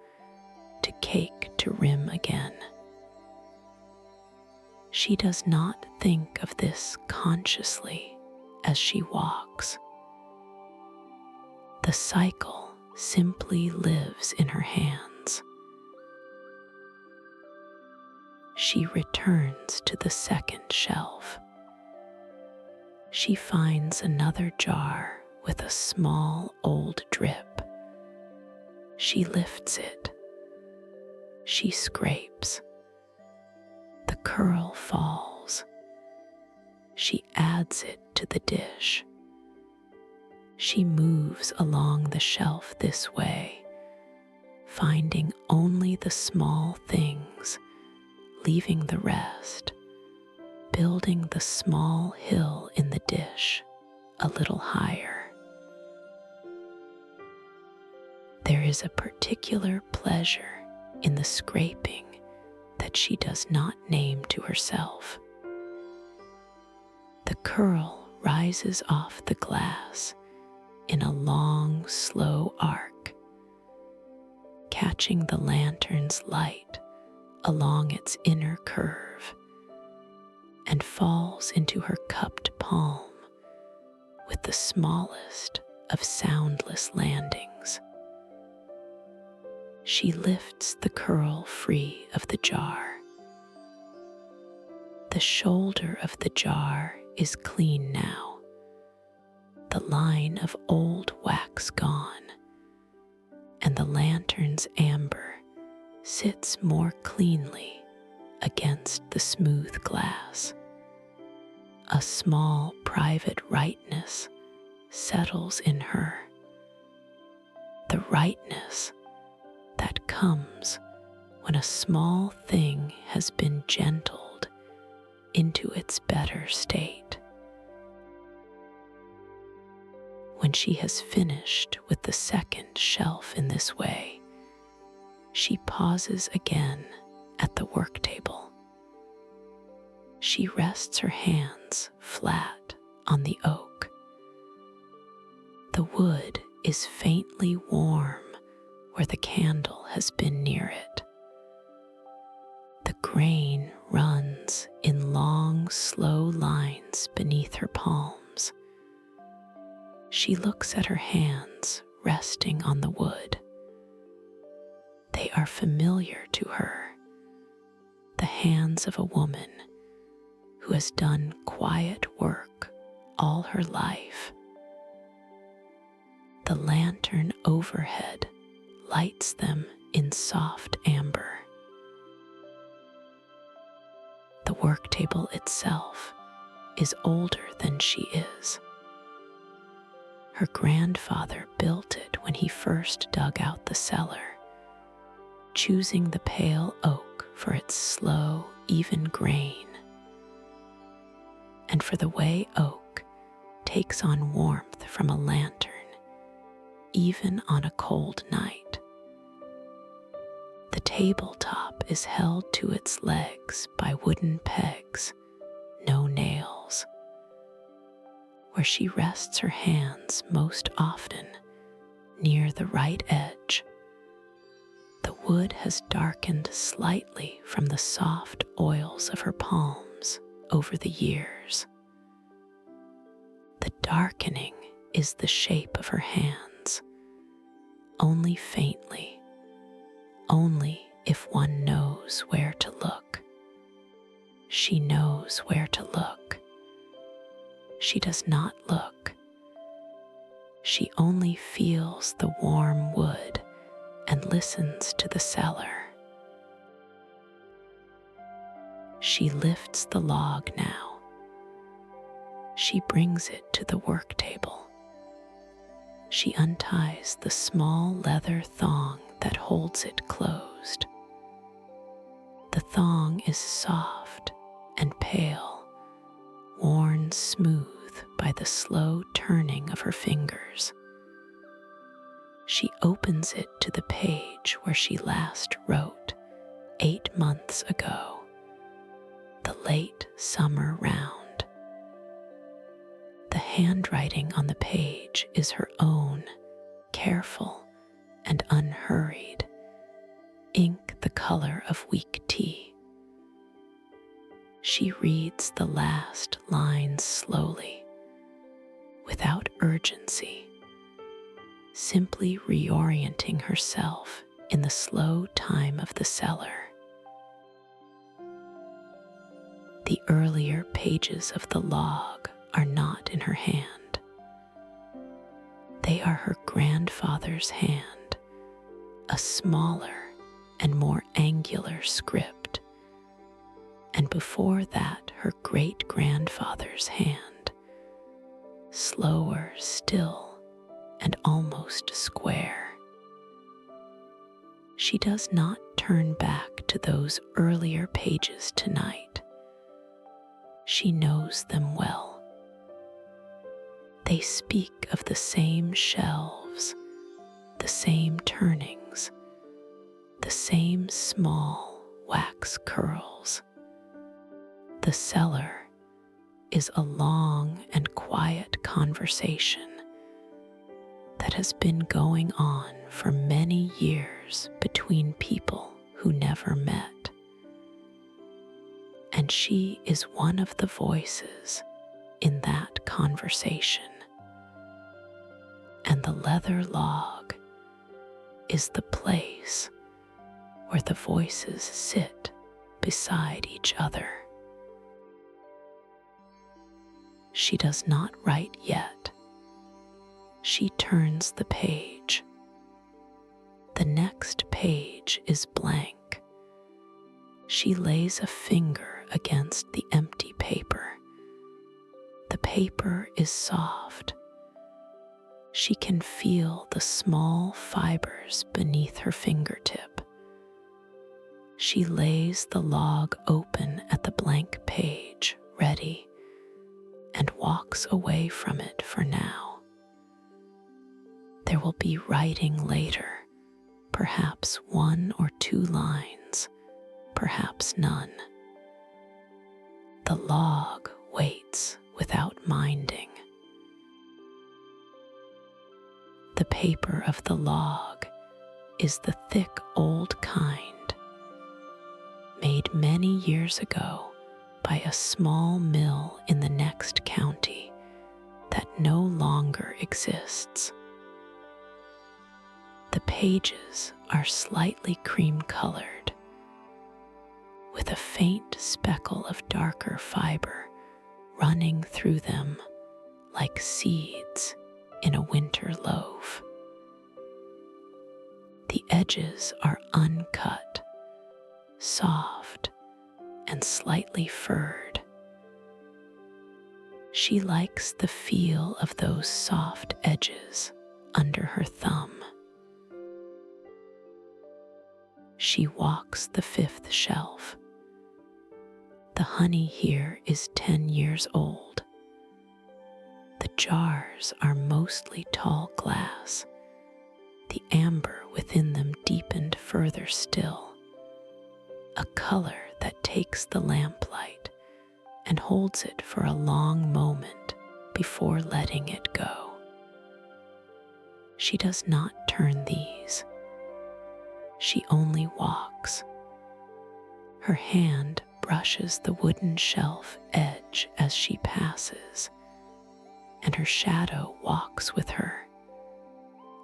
to cake to rim again. She does not think of this consciously as she walks. The cycle simply lives in her hands. She returns to the second shelf. She finds another jar with a small old drip. She lifts it. She scrapes. The curl falls. She adds it to the dish. She moves along the shelf this way, finding only the small things, leaving the rest, building the small hill in the dish a little higher. There is a particular pleasure in the scraping that she does not name to herself. The curl rises off the glass in a long, slow arc, catching the lantern's light along its inner curve, and falls into her cupped palm with the smallest of soundless landings. She lifts the curl free of the jar. The shoulder of the jar is clean now, the line of old wax gone, and the lantern's amber sits more cleanly against the smooth glass. A small private rightness settles in her, the rightness that comes when a small thing has been gentled into its better state. When she has finished with the second shelf in this way, she pauses again at the work table. She rests her hands flat on the oak. The wood is faintly warm where the candle has been near it. The grain runs in long, slow lines beneath her palms. She looks at her hands resting on the wood. They are familiar to her, the hands of a woman who has done quiet work all her life. The lantern overhead lights them in soft amber. The work table itself is older than she is. Her grandfather built it when he first dug out the cellar, choosing the pale oak for its slow, even grain, and for the way oak takes on warmth from a lantern, even on a cold night. The tabletop is held to its legs by wooden pegs, no nails. Where she rests her hands most often, near the right edge, the wood has darkened slightly from the soft oils of her palms over the years. The darkening is the shape of her hands, only faintly, only if one knows where to look. She knows where to look. She does not look. She only feels the warm wood and listens to the cellar. She lifts the log now. She brings it to the work table. She unties the small leather thong that holds it closed. The thong is soft and pale, worn smooth by the slow turning of her fingers. She opens it to the page where she last wrote 8 months ago, the late summer round. The handwriting on the page is her own, careful and unhurried, ink the color of weak tea. She reads the last lines slowly, without urgency, simply reorienting herself in the slow time of the cellar. The earlier pages of the log are not in her hand. They are her grandfather's hand, a smaller and more angular script, and before that her great-grandfather's hand, slower still and almost square. She does not turn back to those earlier pages tonight. She knows them well. They speak of the same shelves, the same turnings, the same small wax curls. The cellar is a long and quiet conversation that has been going on for many years between people who never met. And she is one of the voices in that conversation. And the leather log is the place where the voices sit beside each other. She does not write yet. She turns the page. The next page is blank. She lays a finger against the empty paper. The paper is soft. She can feel the small fibers beneath her fingertip. She lays the log open at the blank page, ready, and walks away from it for now. There will be writing later, perhaps 1 or 2 lines, perhaps none. The log waits without minding. The paper of the log is the thick old kind, made many years ago by a small mill in the next county that no longer exists. The pages are slightly cream-colored, with a faint speckle of darker fiber running through them like seeds in a winter loaf. The edges are uncut, soft, and slightly furred. She likes the feel of those soft edges under her thumb. She walks the 5th shelf. The honey here is 10 years old. The jars are mostly tall glass, the amber within them deepened further still, a color that takes the lamplight and holds it for a long moment before letting it go. She does not turn these. She only walks. Her hand brushes the wooden shelf edge as she passes, and her shadow walks with her,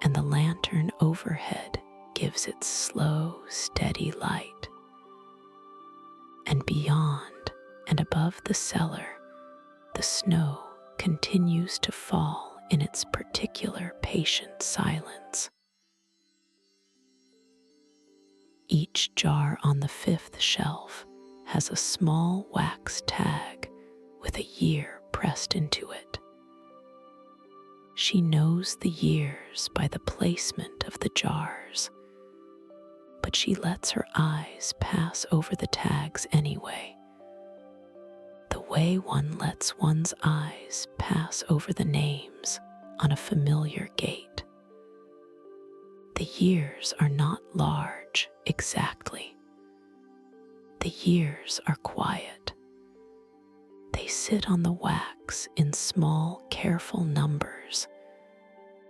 and the lantern overhead gives its slow, steady light. And beyond and above the cellar, the snow continues to fall in its particular patient silence. Each jar on the fifth shelf has a small wax tag with a year pressed into it. She knows the years by the placement of the jars, but she lets her eyes pass over the tags anyway, the way one lets one's eyes pass over the names on a familiar gate. The years are not large exactly. The years are quiet. They sit on the wax in small, careful numbers,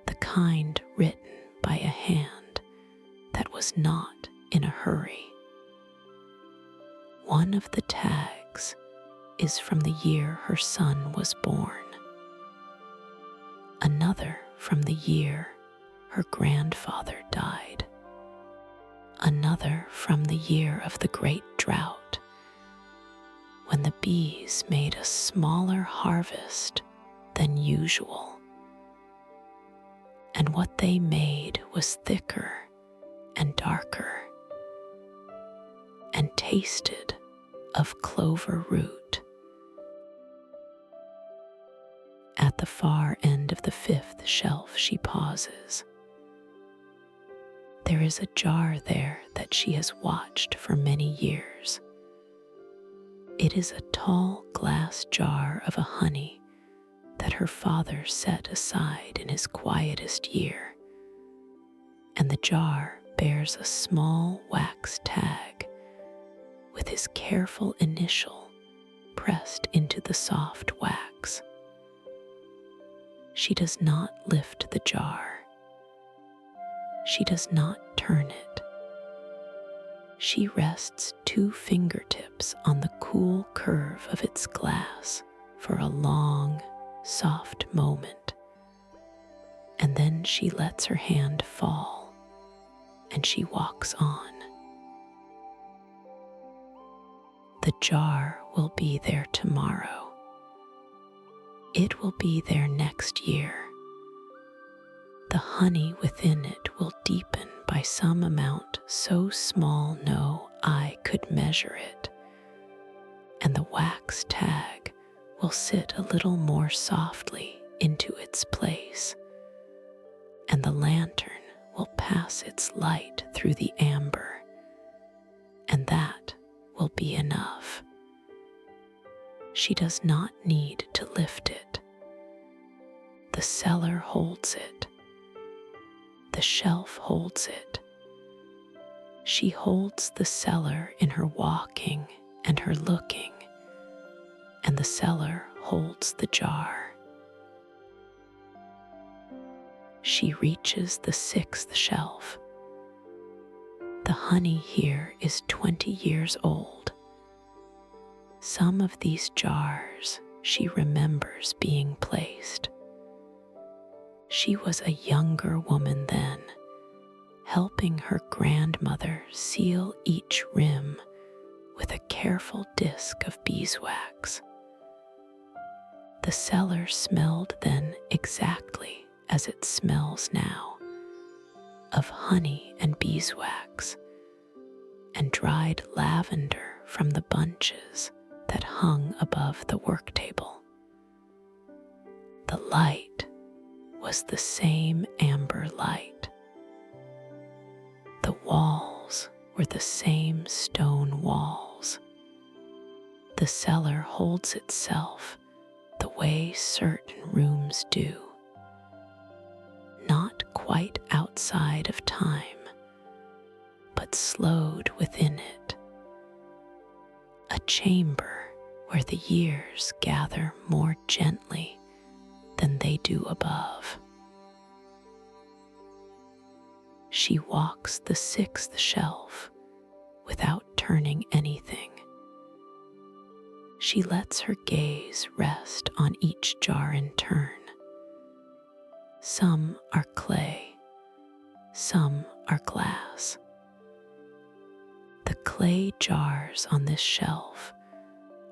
the kind written by a hand that was not in a hurry. One of the tags is from the year her son was born, another from the year her grandfather died, another from the year of the great drought, when the bees made a smaller harvest than usual, and what they made was thicker and darker, and tasted of clover root. At the far end of the fifth shelf she pauses. There is a jar there that she has watched for many years. It is a tall glass jar of a honey that her father set aside in his quietest year, and the jar bears a small wax tag with his careful initial pressed into the soft wax. She does not lift the jar. She does not turn it. She rests two fingertips on the cool curve of its glass for a long, soft moment, and then she lets her hand fall, and she walks on. The jar will be there tomorrow. It will be there next year. The honey within it will deepen by some amount so small no eye could measure it, and the wax tag will sit a little more softly into its place, and the lantern will pass its light through the amber, and that will be enough. She does not need to lift it. The cellar holds it. The shelf holds it. She holds the cellar in her walking and her looking, and the cellar holds the jar. She reaches the sixth shelf. The honey here is 20 years old. Some of these jars she remembers being placed. She was a younger woman then, helping her grandmother seal each rim with a careful disc of beeswax. The cellar smelled then exactly as it smells now, of honey and beeswax, and dried lavender from the bunches that hung above the work table. The light was the same amber light. The walls were the same stone walls. The cellar holds itself the way certain rooms do, not quite outside of time, but slowed within it. A chamber where the years gather more gently than they do above. She walks the sixth shelf without turning anything. She lets her gaze rest on each jar in turn. Some are clay, some are glass. The clay jars on this shelf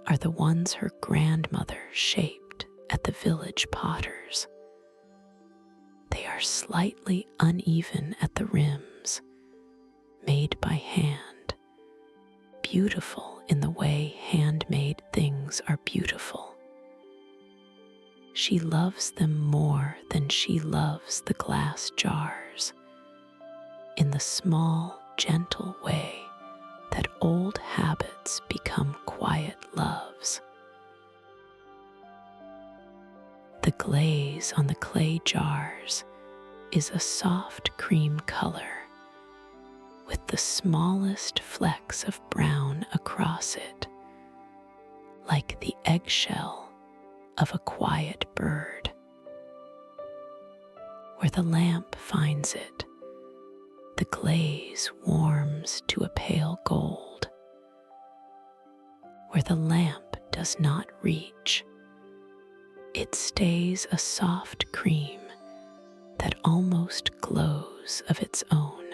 are the ones her grandmother shaped at the village potter's. They are slightly uneven at the rims, made by hand, beautiful in the way handmade things are beautiful. She loves them more than she loves the glass jars, in the small, gentle way that old habits become quiet loves. The glaze on the clay jars is a soft cream color, with the smallest flecks of brown across it, like the eggshell of a quiet bird. Where the lamp finds it, the glaze warms to a pale gold. Where the lamp does not reach, it stays a soft cream that almost glows of its own.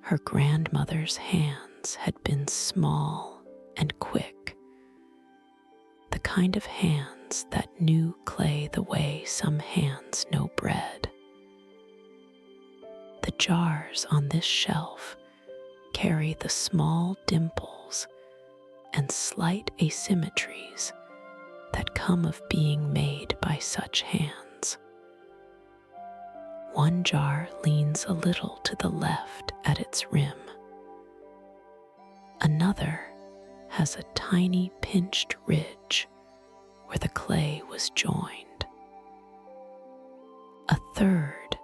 Her grandmother's hands had been small and quick, the kind of hands that knew clay the way some hands know bread. The jars on this shelf carry the small dimples and slight asymmetries that come of being made by such hands. One jar leans a little to the left at its rim. Another has a tiny pinched ridge where the clay was joined. A third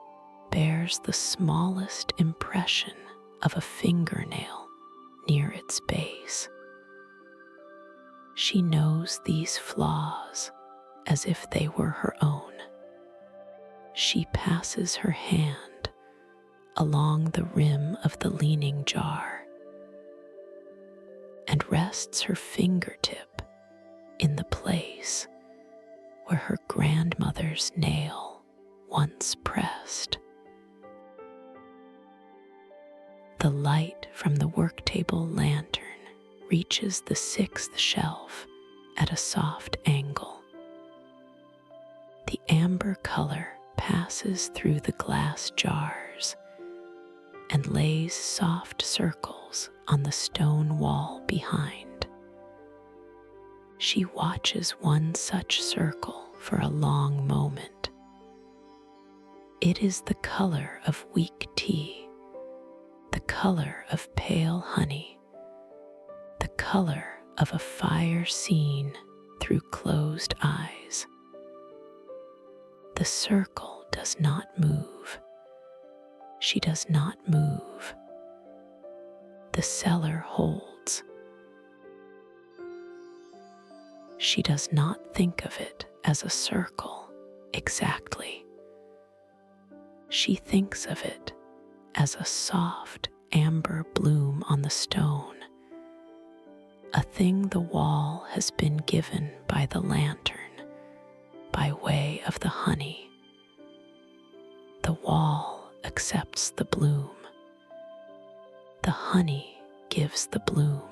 bears the smallest impression of a fingernail near its base. She knows these flaws as if they were her own. She passes her hand along the rim of the leaning jar and rests her fingertip in the place where her grandmother's nail once pressed. The light from the worktable lantern reaches the sixth shelf at a soft angle. The amber color passes through the glass jars and lays soft circles on the stone wall behind. She watches one such circle for a long moment. It is the color of weak tea, the color of pale honey, the color of a fire seen through closed eyes. The circle does not move. She does not move. The cellar holds. She does not think of it as a circle exactly. She thinks of it as a soft amber bloom on the stone, a thing the wall has been given by the lantern by way of the honey. The wall accepts the bloom. The honey gives the bloom.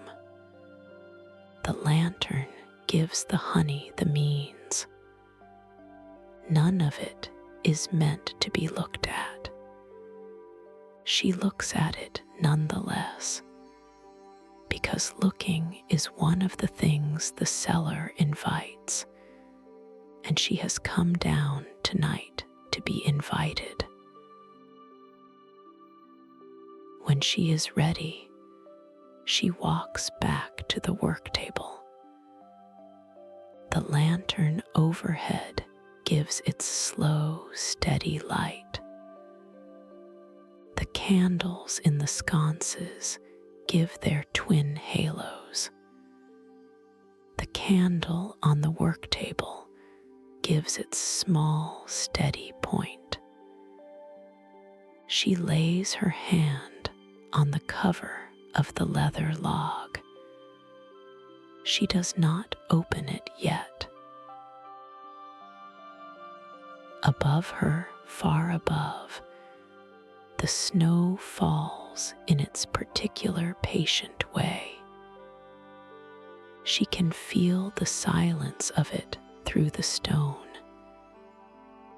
The lantern gives the honey the means. None of it is meant to be looked at. She looks at it nonetheless, because looking is one of the things the cellar invites, and she has come down tonight to be invited. When she is ready, she walks back to the work table. The lantern overhead gives its slow, steady light. The candles in the sconces give their twin halos. The candle on the work table gives its small, steady point. She lays her hand on the cover of the leather log. She does not open it yet. Above her, far above, the snow falls in its particular patient way. She can feel the silence of it through the stone,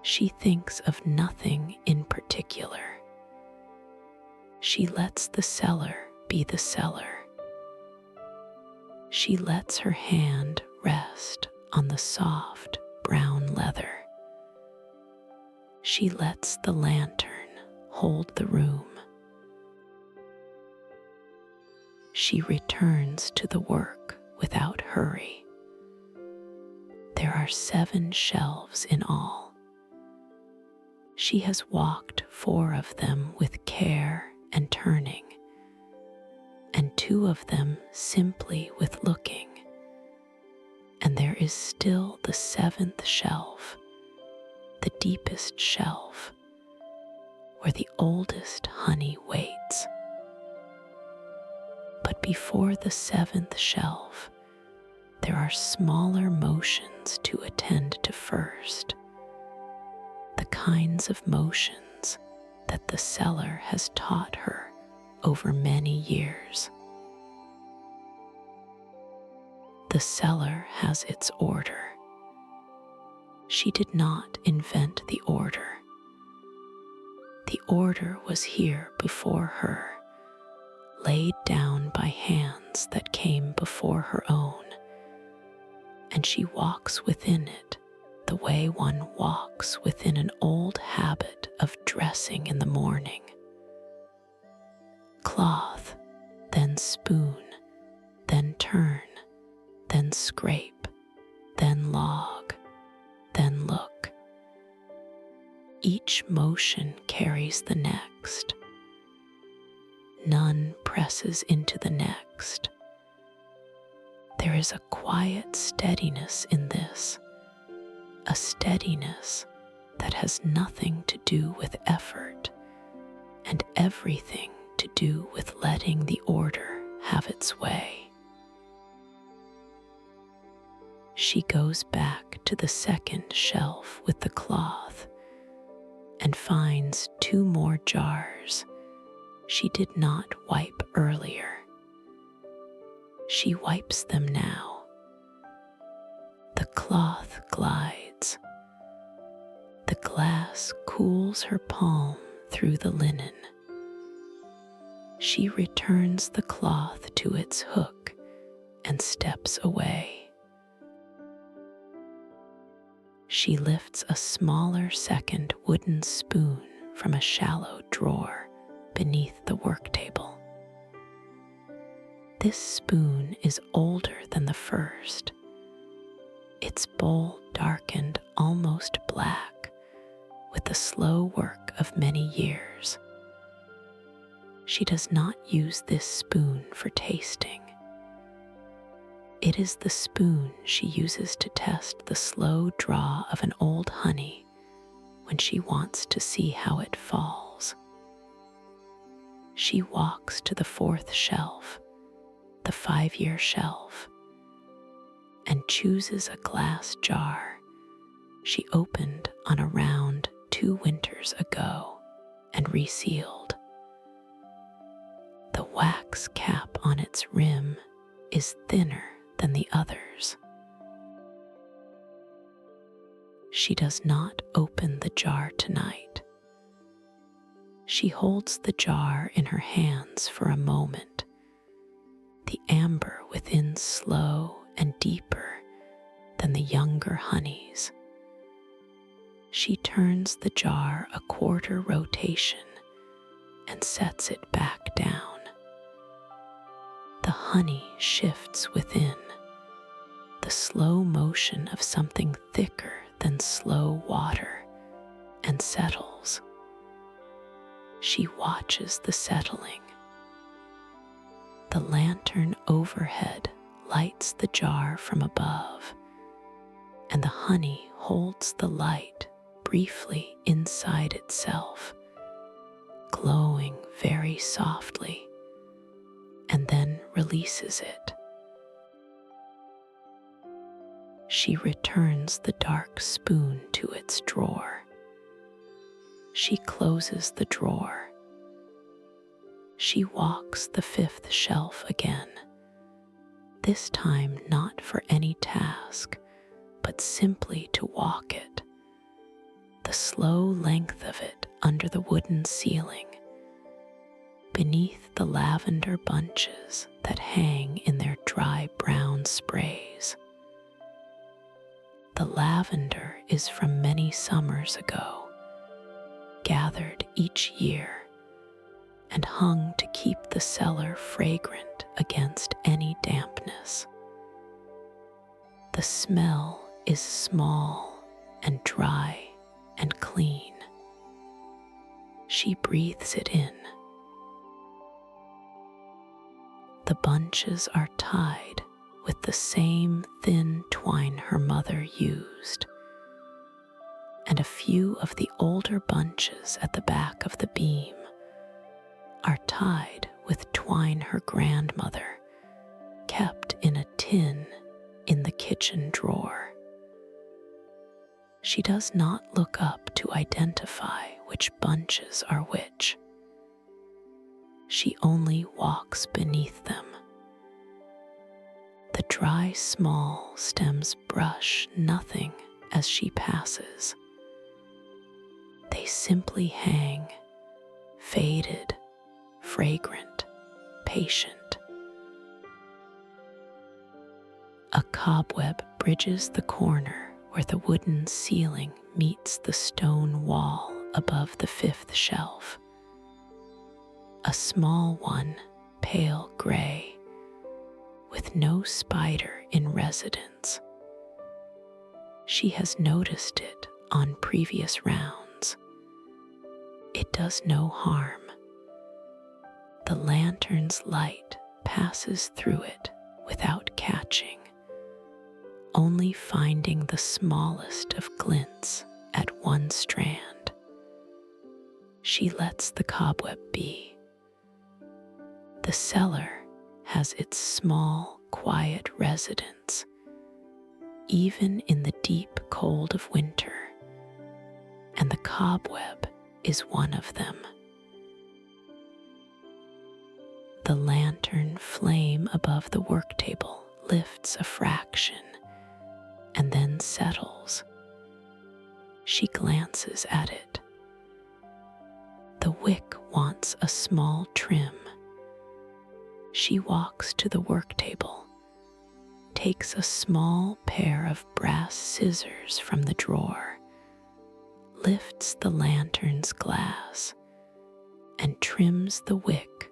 She thinks of nothing in particular. She lets the cellar be the cellar. She lets her hand rest on the soft brown leather. She lets the lantern hold the room. She returns to the work without hurry. There are 7 shelves in all. She has walked 4 of them with care and turning, and 2 of them simply with looking. And there is still the 7th shelf, the deepest shelf, where the oldest honey waits. But before the 7th shelf, there are smaller motions to attend to first, the kinds of motions that the cellar has taught her over many years. The cellar has its order. She did not invent the order. The order was here before her, laid down by hands that came before her own, and she walks within it the way one walks within an old habit of dressing in the morning. Cloth, then spoon, then turn, then scrape, then log, then look. Each motion carries the next. None presses into the next. There is a quiet steadiness in this, a steadiness that has nothing to do with effort and everything to do with letting the order have its way. She goes back to the 2nd shelf with the cloth and finds 2 more jars she did not wipe earlier. She wipes them now. The cloth glides. The glass cools her palm through the linen. She returns the cloth to its hook and steps away. She lifts a smaller 2nd wooden spoon from a shallow drawer beneath the work table. This spoon is older than the first, its bowl darkened almost black with the slow work of many years. She does not use this spoon for tasting. It is the spoon she uses to test the slow draw of an old honey when she wants to see how it falls. She walks to the 4th shelf, the 5-year shelf, and chooses a glass jar she opened on a round 2 winters ago and resealed. The wax cap on its rim is thinner than the others. She does not open the jar tonight. She holds the jar in her hands for a moment, the amber within slow and deeper than the younger honeys. She turns the jar a quarter rotation and sets it back down. The honey shifts within, the slow motion of something thicker than slow water, and settles. She watches the settling. The lantern overhead lights the jar from above, and the honey holds the light briefly inside itself, glowing very softly, and then releases it. She returns the dark spoon to its drawer. She closes the drawer. She walks the 5th shelf again, this time not for any task, but simply to walk it. the slow length of it under the wooden ceiling, beneath the lavender bunches that hang in their dry brown sprays. The lavender is from many summers ago, gathered each year and hung to keep the cellar fragrant against any dampness. The smell is small and dry and clean. She breathes it in. The bunches are tied with the same thin twine her mother used, and a few of the older bunches at the back of the beam are tied with twine her grandmother kept in a tin in the kitchen drawer. She does not look up to identify which bunches are which. She only walks beneath them. The dry small stems brush nothing as she passes. They simply hang, faded, fragrant, patient. A cobweb bridges the corner where the wooden ceiling meets the stone wall above the fifth shelf. A small one, pale gray, with no spider in residence. She has noticed it on previous rounds. It does no harm. The lantern's light passes through it without catching, only finding the smallest of glints at one strand. She lets the cobweb be. The cellar has its small, quiet residence, even in the deep cold of winter, and the cobweb is one of them. The lantern flame above the work table lifts a fraction and then settles. She glances at it. The wick wants a small trim. She walks to the work table, takes a small pair of brass scissors from the drawer, lifts the lantern's glass, and trims the wick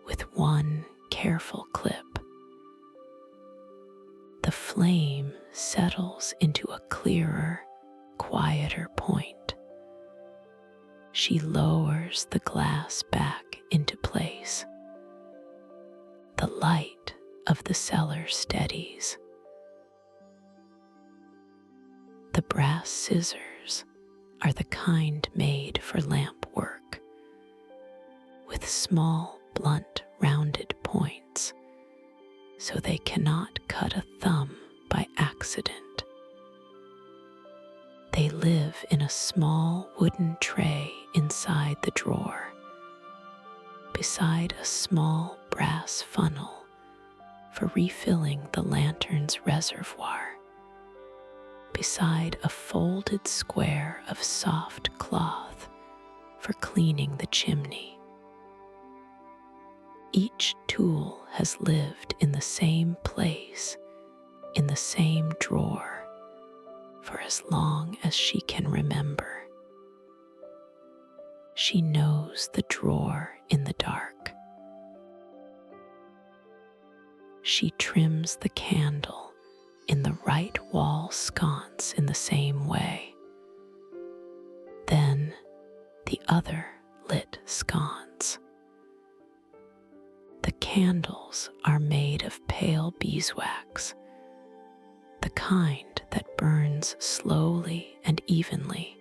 with one careful clip. The flame settles into a clearer, quieter point. She lowers the glass back into place. The light of the cellar steadies. The brass scissors are the kind made for lamp work, with small, blunt, rounded points, so they cannot cut a thumb by accident. They live in a small wooden tray inside the drawer, beside a small brass funnel for refilling the lantern's reservoir, beside a folded square of soft cloth for cleaning the chimney. Each tool has lived in the same place, in the same drawer, for as long as she can remember. She knows the drawer in the dark. She trims the candle in the right wall sconce in the same way. Then the other lit sconce. The candles are made of pale beeswax, the kind that burns slowly and evenly,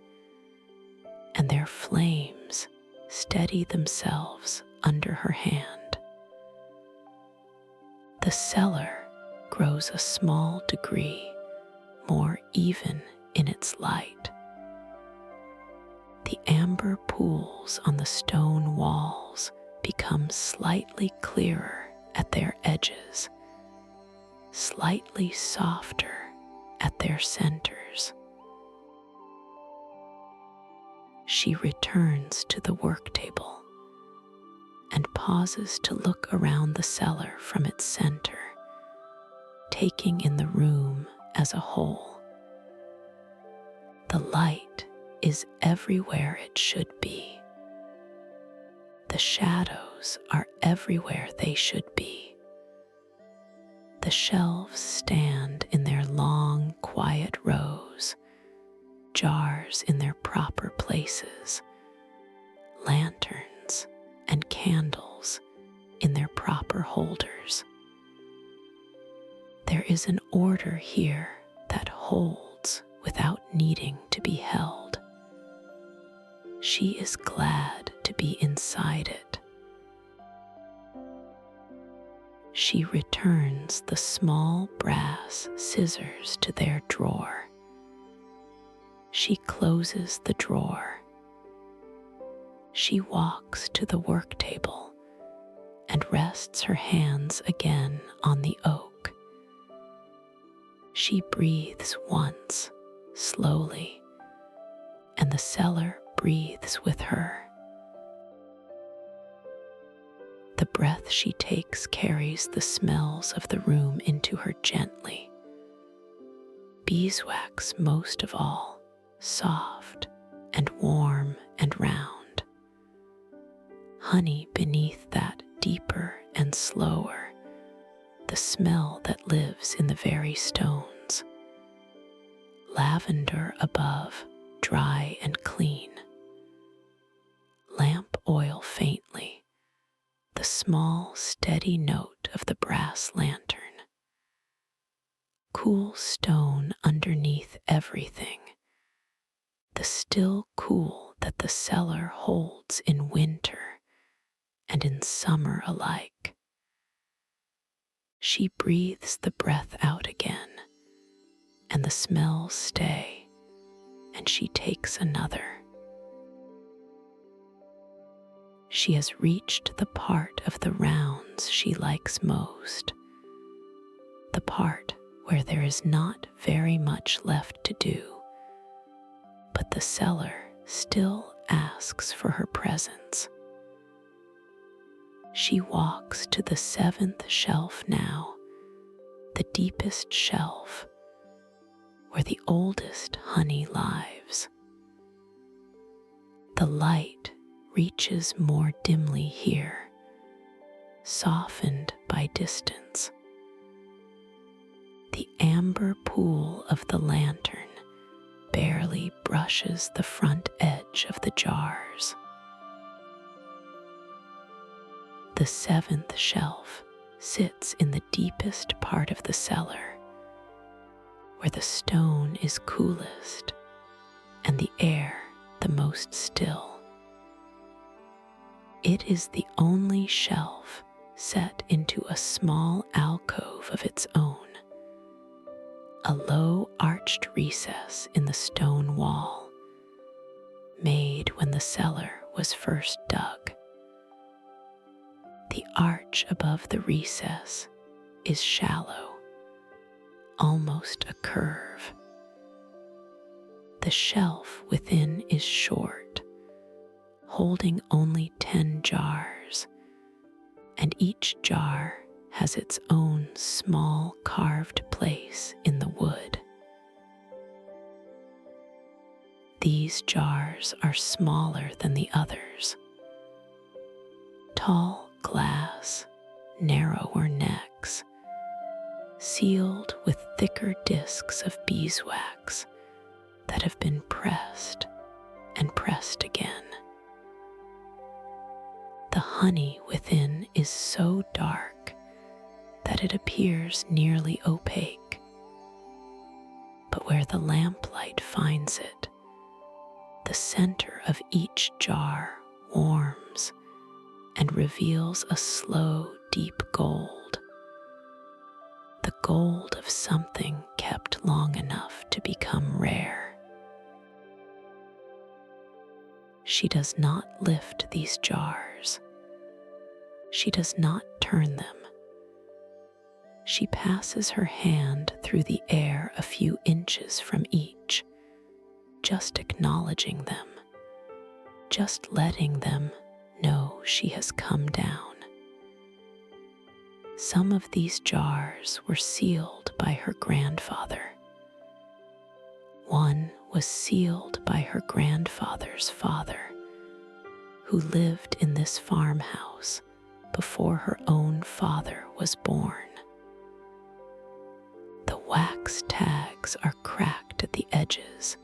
and their flames steady themselves under her hand. The cellar grows a small degree more even in its light. The amber pools on the stone walls become slightly clearer at their edges, slightly softer at their centers. She returns to the work table and pauses to look around the cellar from its center, taking in the room as a whole. The light is everywhere it should be. The shadows are everywhere they should be. The shelves stand in their long, quiet rows, jars in their proper places, lanterns and candles in their proper holders. There is an order here that holds without needing to be held. She is glad to be inside it. She returns the small brass scissors to their drawer. She closes the drawer. She walks to the work table and rests her hands again on the oak. She breathes once, slowly, and the cellar breathes with her. The breath she takes carries the smells of the room into her gently. Beeswax most of all, soft and warm and round. Honey beneath that, deeper and slower, the smell that lives in the very stones. Lavender above, dry and clean. Lamp oil faintly, the small, steady note of the brass lantern. Cool stone underneath everything, the still cool that the cellar holds in winter and in summer alike. She breathes the breath out again, and the smells stay, and she takes another. She has reached the part of the rounds she likes most, the part where there is not very much left to do, but the cellar still asks for her presence. She walks to the 7th shelf now, the deepest shelf, where the oldest honey lives. The light reaches more dimly here, softened by distance. The amber pool of the lantern barely brushes the front edge of the jars. The 7th shelf sits in the deepest part of the cellar, where the stone is coolest and the air the most still. It is the only shelf set into a small alcove of its own, a low arched recess in the stone wall, made when the cellar was first dug. The arch above the recess is shallow, almost a curve. The shelf within is short, holding only 10 jars, and each jar has its own small carved place in the wood. These jars are smaller than the others. Tall glass, narrower necks, sealed with thicker discs of beeswax that have been pressed and pressed again. The honey within is so dark that it appears nearly opaque, but where the lamplight finds it, the center of each jar warms and reveals a slow, deep gold, the gold of something kept long enough to become rare. She does not lift these jars. She does not turn them. She passes her hand through the air a few inches from each, just acknowledging them, just letting them know she has come down. Some of these jars were sealed by her grandfather. One was sealed by her grandfather's father, who lived in this farmhouse before her own father was born. The wax tags are cracked at the edges.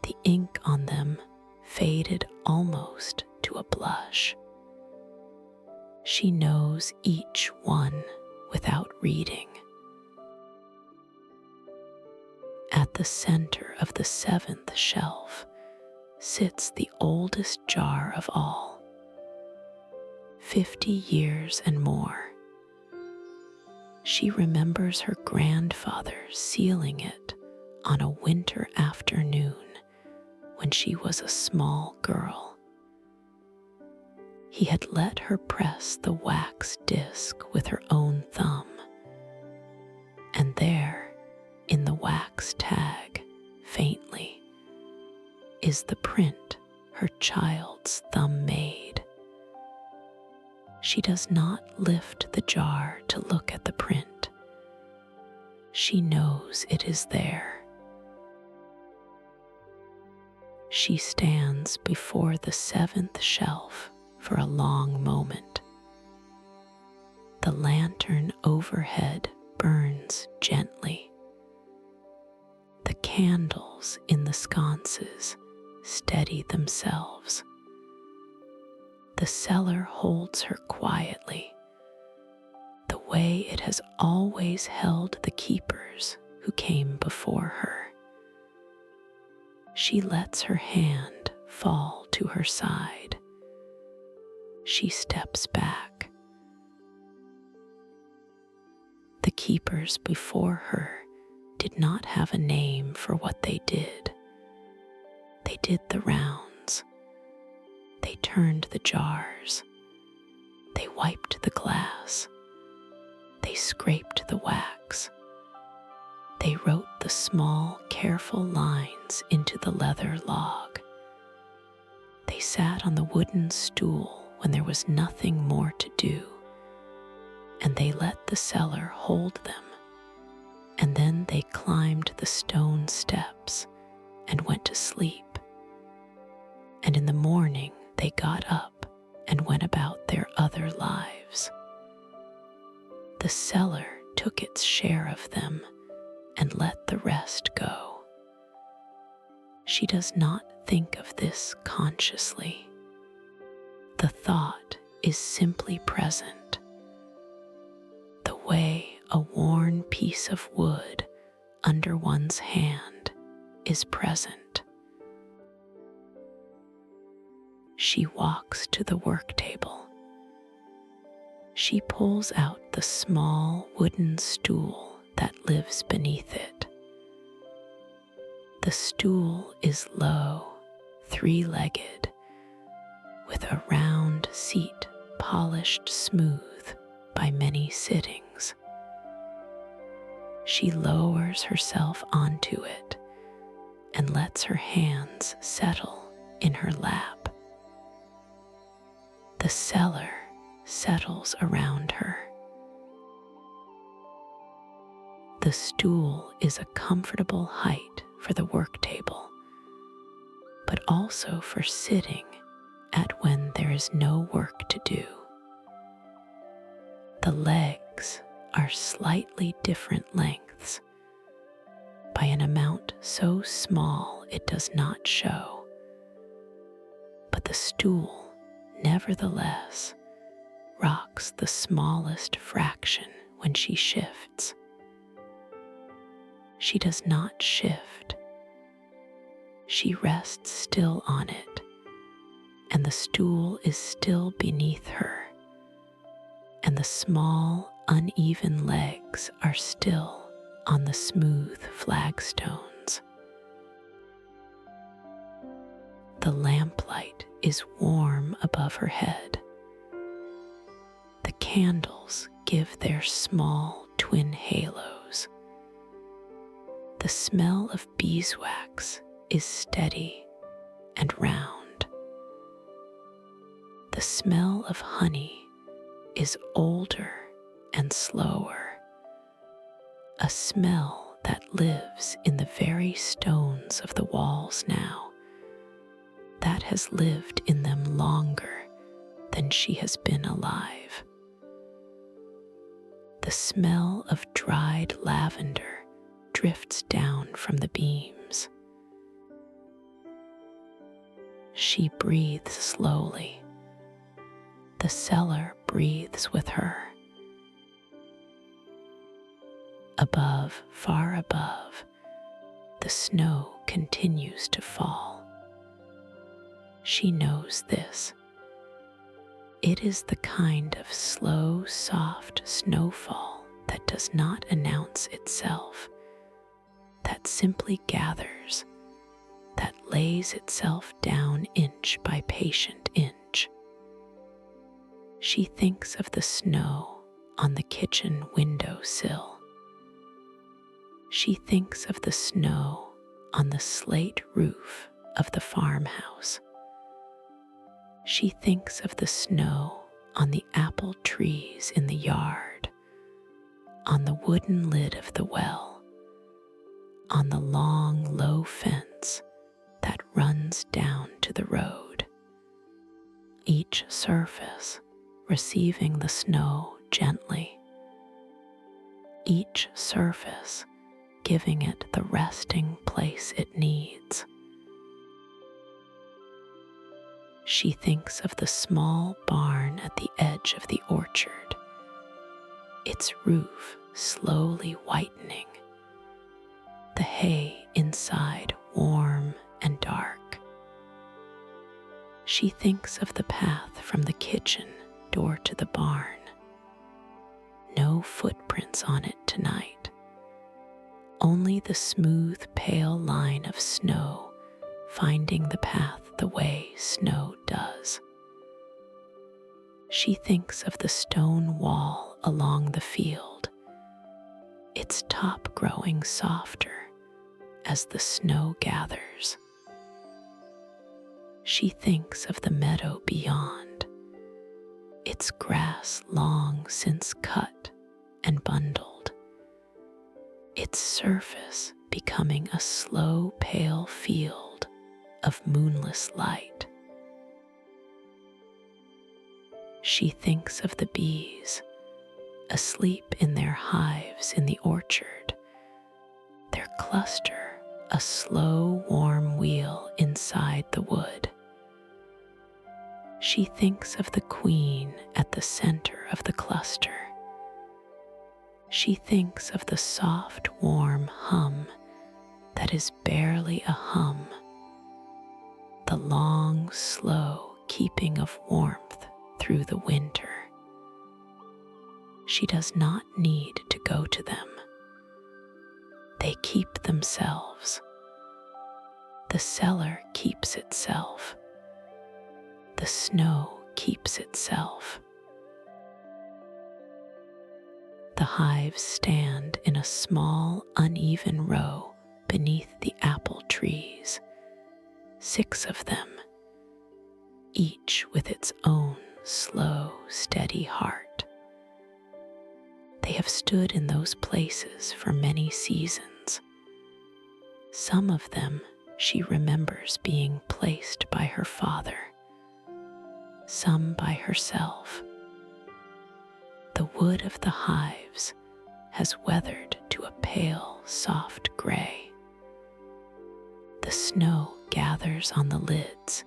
The ink on them faded almost to a blush. She knows each one without reading. At the center of the 7th shelf sits the oldest jar of all, 50 years and more. She remembers her grandfather sealing it on a winter afternoon when she was a small girl. He had let her press the wax disc with her own thumb, and there, in the wax tag, faintly, is the print her child's thumb made. She does not lift the jar to look at the print. She knows it is there. She stands before the 7th shelf for a long moment. The lantern overhead burns gently. The candles in the sconces steady themselves. The cellar holds her quietly, the way it has always held the keepers who came before her. She lets her hand fall to her side. She steps back. The keepers before her did not have a name for what they did. They did the rounds. They turned the jars. They wiped the glass. They scraped the wax. They wrote the small, careful lines into the leather log. They sat on the wooden stool when there was nothing more to do, and they let the cellar hold them. And then they climbed the stone steps and went to sleep. And in the morning they got up and went about their other lives. The cellar took its share of them and let the rest go. She does not think of this consciously. The thought is simply present. The way a worn piece of wood under one's hand is present. She walks to the work table. She pulls out the small wooden stool that lives beneath it. The stool is low, 3-legged, with a round seat polished smooth by many sittings. She lowers herself onto it and lets her hands settle in her lap. The cellar settles around her. The stool is a comfortable height for the work table, but also for sitting at when there is no work to do. The legs are slightly different lengths, by an amount so small it does not show, but the stool, nevertheless, rocks the smallest fraction when she shifts. She does not shift. She rests still on it, and the stool is still beneath her, and the small, uneven legs are still on the smooth flagstones. The lamplight is warm above her head. The candles give their small twin halos. The smell of beeswax is steady and round. The smell of honey is older and slower, a smell that lives in the very stones of the walls now, that has lived in them longer than she has been alive. The smell of dried lavender drifts down from the beams. She breathes slowly. The cellar breathes with her. Above, far above, the snow continues to fall. She knows this. It is the kind of slow, soft snowfall that does not announce itself, that simply gathers, that lays itself down inch by patient inch. She thinks of the snow on the kitchen window sill. She thinks of the snow on the slate roof of the farmhouse. She thinks of the snow on the apple trees in the yard, on the wooden lid of the well, on the long, low fence that runs down to the road. Each surface receiving the snow gently. Each surface giving it the resting place it needs. She thinks of the small barn at the edge of the orchard, its roof slowly whitening, the hay inside warm and dark. She thinks of the path from the kitchen door to the barn. No footprints on it tonight. Only the smooth, pale line of snow finding the path the way snow does. She thinks of the stone wall along the field, its top growing softer as the snow gathers. She thinks of the meadow beyond, its grass long since cut and bundled, its surface becoming a slow, pale field of moonless light. She thinks of the bees, asleep in their hives in the orchard, their cluster a slow, warm wheel inside the wood. She thinks of the queen at the center of the cluster. She thinks of the soft, warm hum that is barely a hum, the long, slow keeping of warmth through the winter. She does not need to go to them. They keep themselves. The cellar keeps itself. The snow keeps itself. The hives stand in a small, uneven row beneath the apple trees, 6 of them, each with its own slow, steady heart. They have stood in those places for many seasons. Some of them she remembers being placed by her father, some by herself. The wood of the hives has weathered to a pale, soft gray. The snow gathers on the lids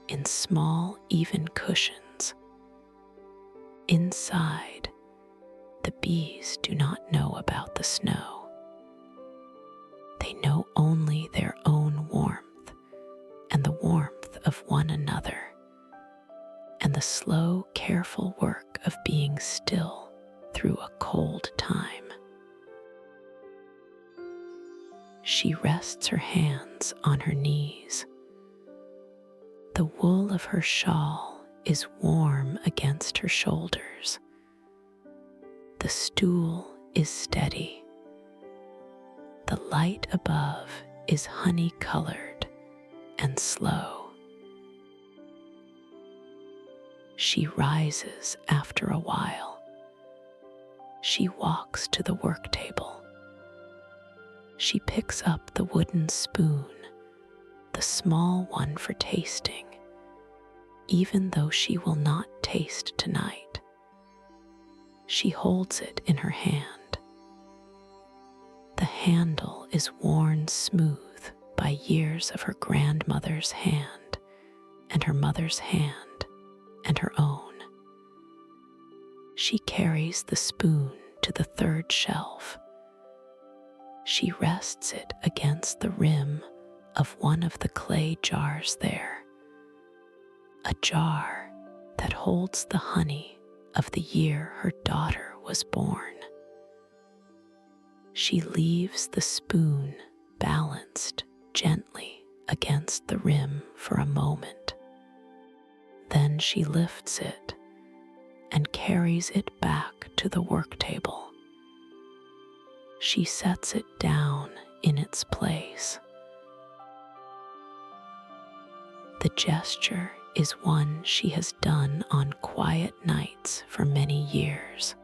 in small, even cushions. Inside, the bees do not know about the snow. They know only their own warmth and the warmth of one another, and the slow, careful work of being still through a cold time. She rests her hands on her knees. The wool of her shawl is warm against her shoulders. The stool is steady. The light above is honey-colored and slow. She rises after a while. She walks to the work table. She picks up the wooden spoon, the small one for tasting, even though she will not taste tonight. She holds it in her hand. The handle is worn smooth by years of her grandmother's hand and her mother's hand and her own. She carries the spoon to the third shelf. She rests it against the rim of one of the clay jars there, a jar that holds the honey of the year her daughter was born. She leaves the spoon balanced gently against the rim for a moment. Then she lifts it and carries it back to the work table. She sets it down in its place. The gesture is one she has done on quiet nights for many years.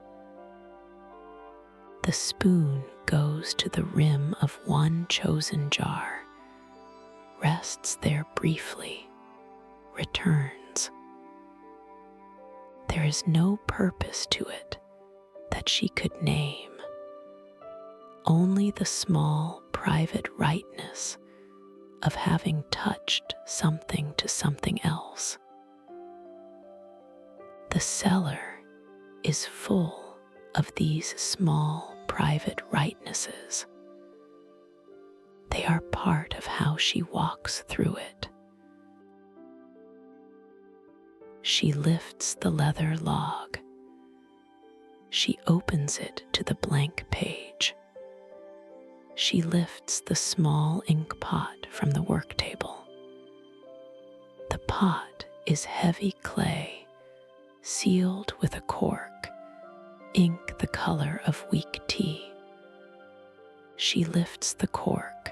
The spoon goes to the rim of one chosen jar, rests there briefly, returns. There is no purpose to it that she could name, only the small private rightness of having touched something to something else. The cellar is full of these small private rightnesses. They are part of how she walks through it. She lifts the leather log. She opens it to the blank page. She lifts the small ink pot from the work table. The pot is heavy clay, sealed with a cork, ink the color of weak tea. She lifts the cork.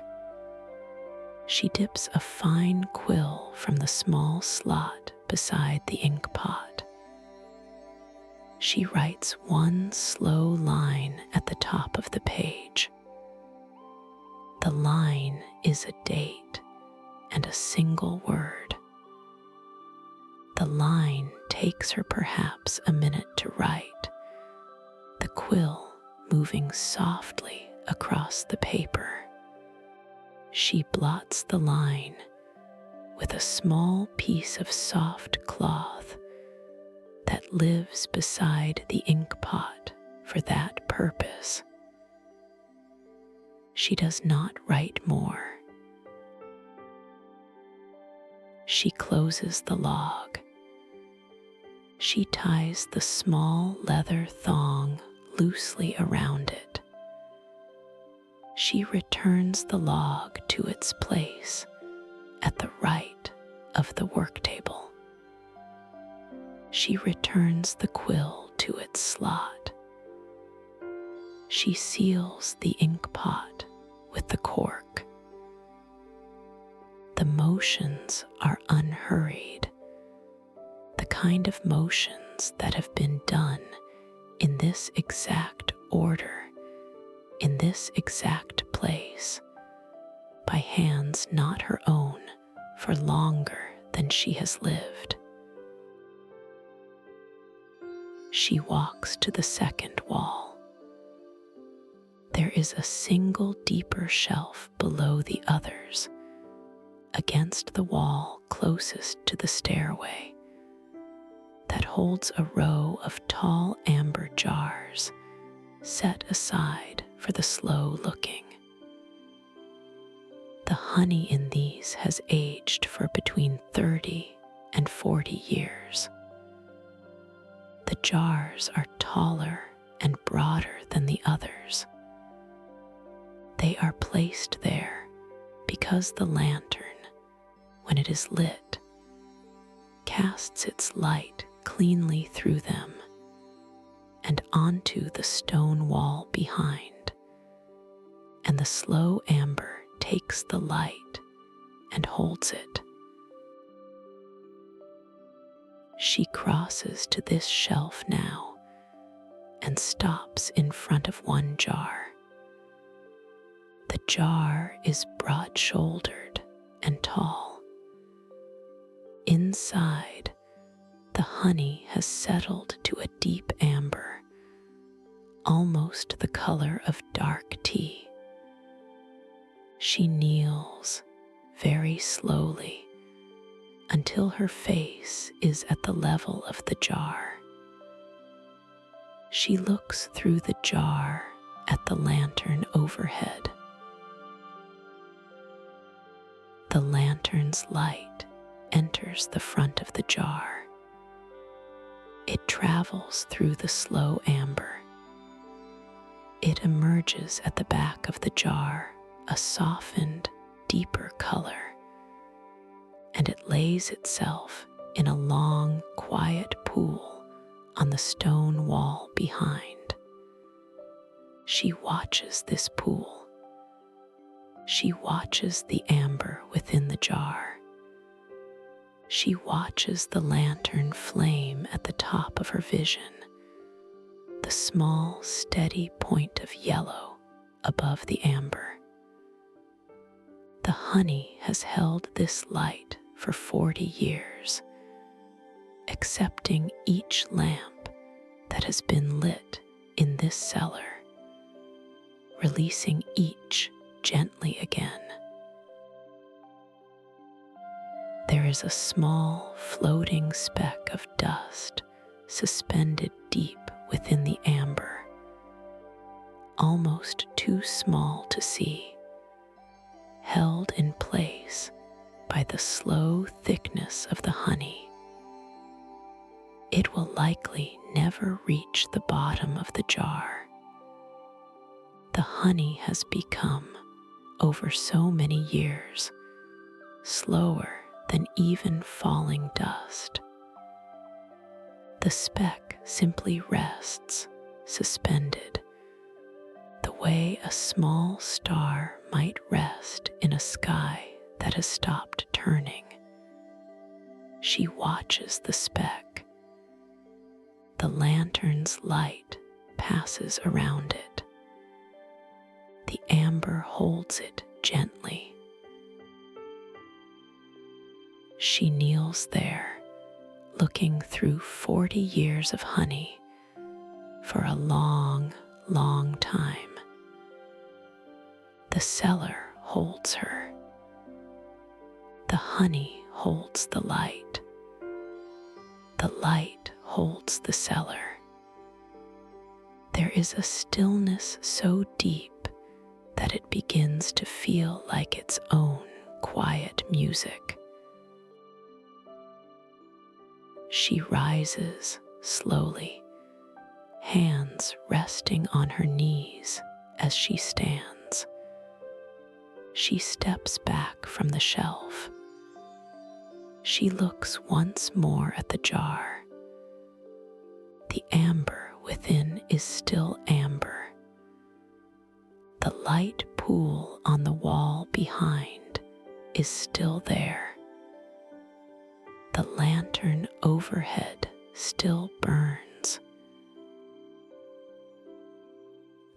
She dips a fine quill from the small slot beside the ink pot. She writes one slow line at the top of the page. The line is a date and a single word. The line takes her perhaps a minute to write, the quill moving softly across the paper. She blots the line with a small piece of soft cloth that lives beside the ink pot for that purpose. She does not write more. She closes the log. She ties the small leather thong loosely around it. She returns the log to its place at the right of the work table. She returns the quill to its slot. She seals the ink pot with the cork. The motions are unhurried, the kind of motions that have been done in this exact order, in this exact place, by hands not her own for longer than she has lived. She walks to the second wall. There is a single deeper shelf below the others, against the wall closest to the stairway, that holds a row of tall amber jars set aside for the slow-looking. The honey in these has aged for between 30 and 40 years. The jars are taller and broader than the others. They are placed there because the lantern, when it is lit, casts its light cleanly through them and onto the stone wall behind, and the slow amber takes the light and holds it. She crosses to this shelf now and stops in front of one jar. The jar is broad-shouldered and tall. Inside, the honey has settled to a deep amber, almost the color of dark tea. She kneels very slowly until her face is at the level of the jar. She looks through the jar at the lantern overhead. The lantern's light enters the front of the jar. It travels through the slow amber. It emerges at the back of the jar, a softened, deeper color, and it lays itself in a long, quiet pool on the stone wall behind. She watches this pool. She watches the amber within the jar. She watches the lantern flame at the top of her vision, the small, steady point of yellow above the amber. The honey has held this light for 40 years, accepting each lamp that has been lit in this cellar, releasing each gently again. There is a small floating speck of dust suspended deep within the amber, almost too small to see, held in place by the slow thickness of the honey. It will likely never reach the bottom of the jar. The honey has become, over so many years, slower than even falling dust. The speck simply rests, suspended, the way a small star might rest in a sky that has stopped turning. She watches the speck. The lantern's light passes around it. The amber holds it gently. She kneels there, looking through 40 years of honey for a long, long time. The cellar holds her. The honey holds the light. The light holds the cellar. There is a stillness so deep that it begins to feel like its own quiet music. She rises slowly, hands resting on her knees as she stands. She steps back from the shelf. She looks once more at the jar. The amber within is still amber. The light pool on the wall behind is still there. The lantern overhead still burns.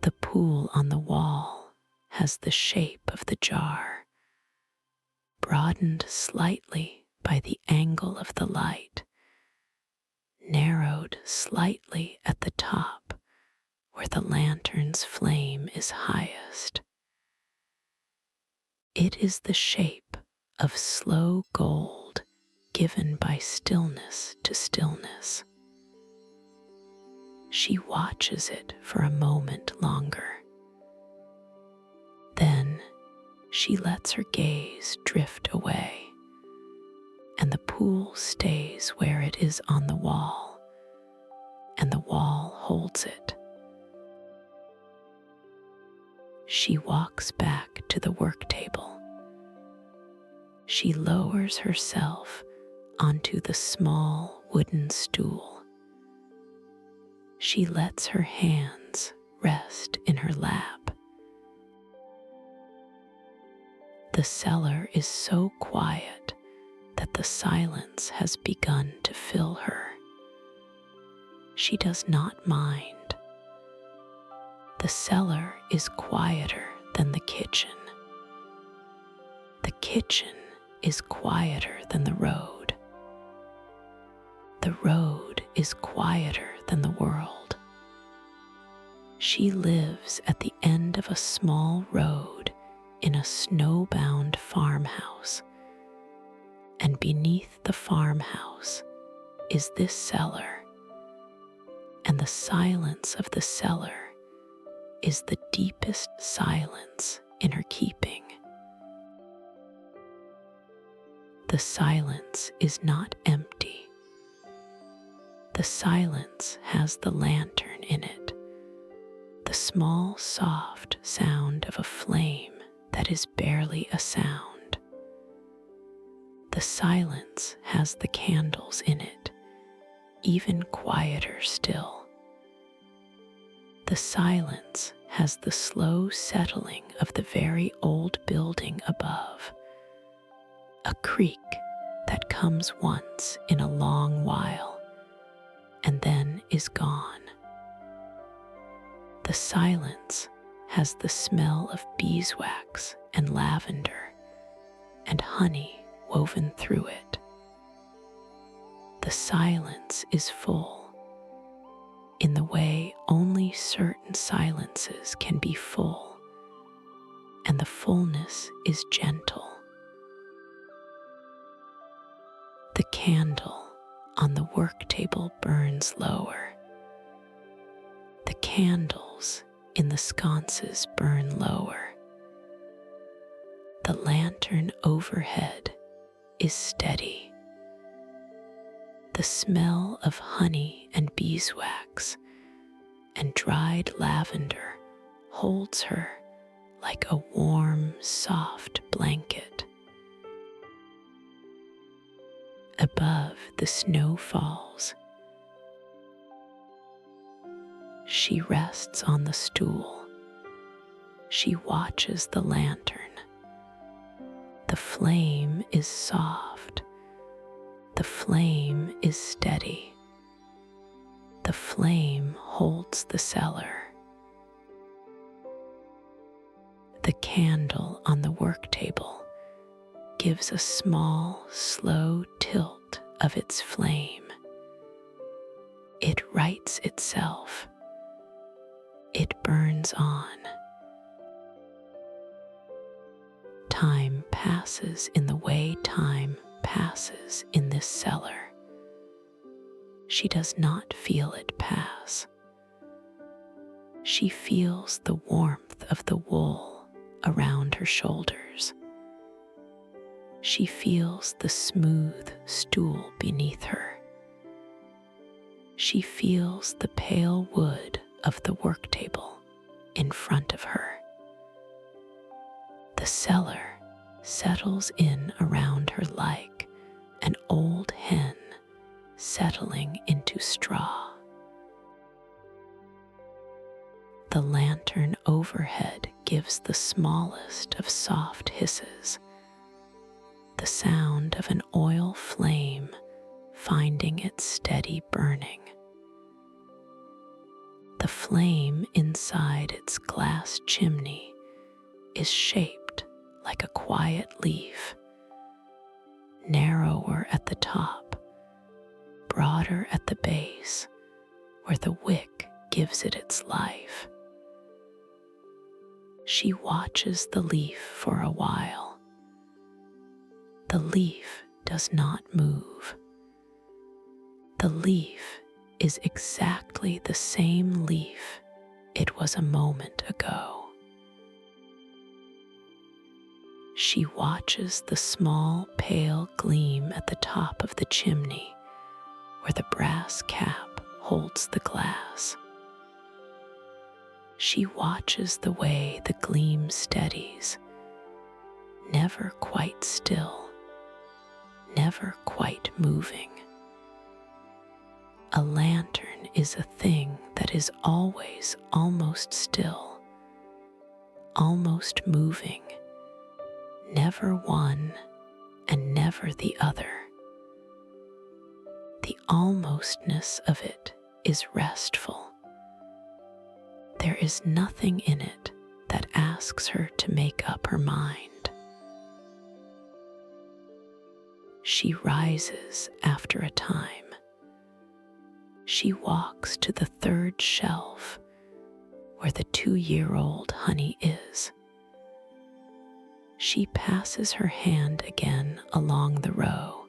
The pool on the wall has the shape of the jar, broadened slightly by the angle of the light, narrowed slightly at the top where the lantern's flame is highest. It is the shape of slow gold given by stillness to stillness. She watches it for a moment longer. Then she lets her gaze drift away, and the pool stays where it is on the wall, and the wall holds it. She walks back to the work table. She lowers herself onto the small wooden stool. She lets her hands rest in her lap. The cellar is so quiet that the silence has begun to fill her. she does not mind. The cellar is quieter than the kitchen. The kitchen is quieter than the road. The road is quieter than the world. She lives at the end of a small road in a snowbound farmhouse, and beneath the farmhouse is this cellar, and the silence of the cellar is the deepest silence in her keeping. The silence is not empty. The silence has the lantern in it, the small, soft sound of a flame that is barely a sound. The silence has the candles in it, even quieter still. The silence has the slow settling of the very old building above, a creak that comes once in a long while and then is gone. The silence has the smell of beeswax and lavender and honey woven through it. The silence is full, in the way only certain silences can be full, and the fullness is gentle. The candle on the work table burns lower. The candles in the sconces burn lower. The lantern overhead is steady. The smell of honey and beeswax and dried lavender holds her like a warm, soft blanket. Above, the snow falls. She rests on the stool. She watches the lantern. The flame is soft. The flame is steady. The flame holds the cellar. The candle on the work table gives a small, slow tilt of its flame. It rights itself. It burns on. Time passes in the way time passes in this cellar. She does not feel it pass. She feels the warmth of the wool around her shoulders. She feels the smooth stool beneath her. She feels the pale wood of the work table in front of her. The cellar settles in around her like an old hen settling into straw. The lantern overhead gives the smallest of soft hisses, the sound of an oil flame finding its steady burning. The flame inside its glass chimney is shaped like a quiet leaf, narrower at the top, broader at the base, where the wick gives it its life. She watches the leaf for a while. The leaf does not move. The leaf is exactly the same leaf it was a moment ago. She watches the small pale gleam at the top of the chimney where the brass cap holds the glass. She watches the way the gleam steadies, never quite still, never quite moving. A lantern is a thing that is always almost still, almost moving, never one and never the other. The almostness of it is restful. There is nothing in it that asks her to make up her mind. She rises after a time. She walks to the third shelf where the 2-year-old honey is. She passes her hand again along the row,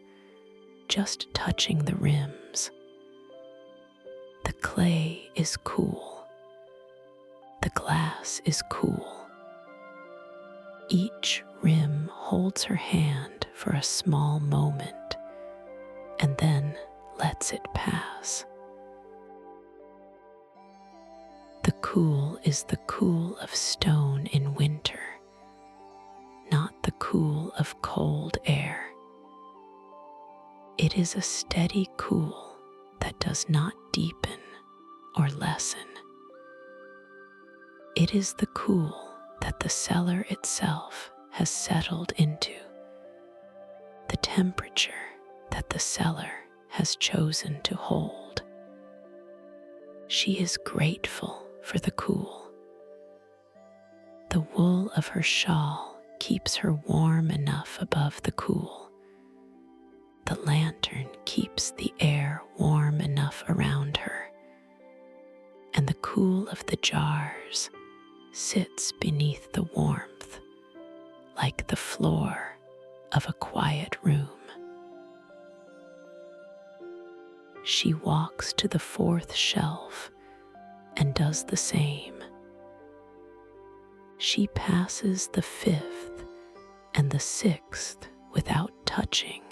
just touching the rims. The clay is cool. The glass is cool. Each rim holds her hand for a small moment and then lets it pass. The cool is the cool of stone in winter, not the cool of cold air. It is a steady cool that does not deepen or lessen. It is the cool that the cellar itself has settled into, the temperature that the cellar has chosen to hold. She is grateful for the cool. The wool of her shawl keeps her warm enough above the cool. The lantern keeps the air warm enough around her, and the cool of the jars sits beneath the warmth, like the floor of a quiet room. She walks to the 4th shelf and does the same. She passes the 5th and the 6th without touching,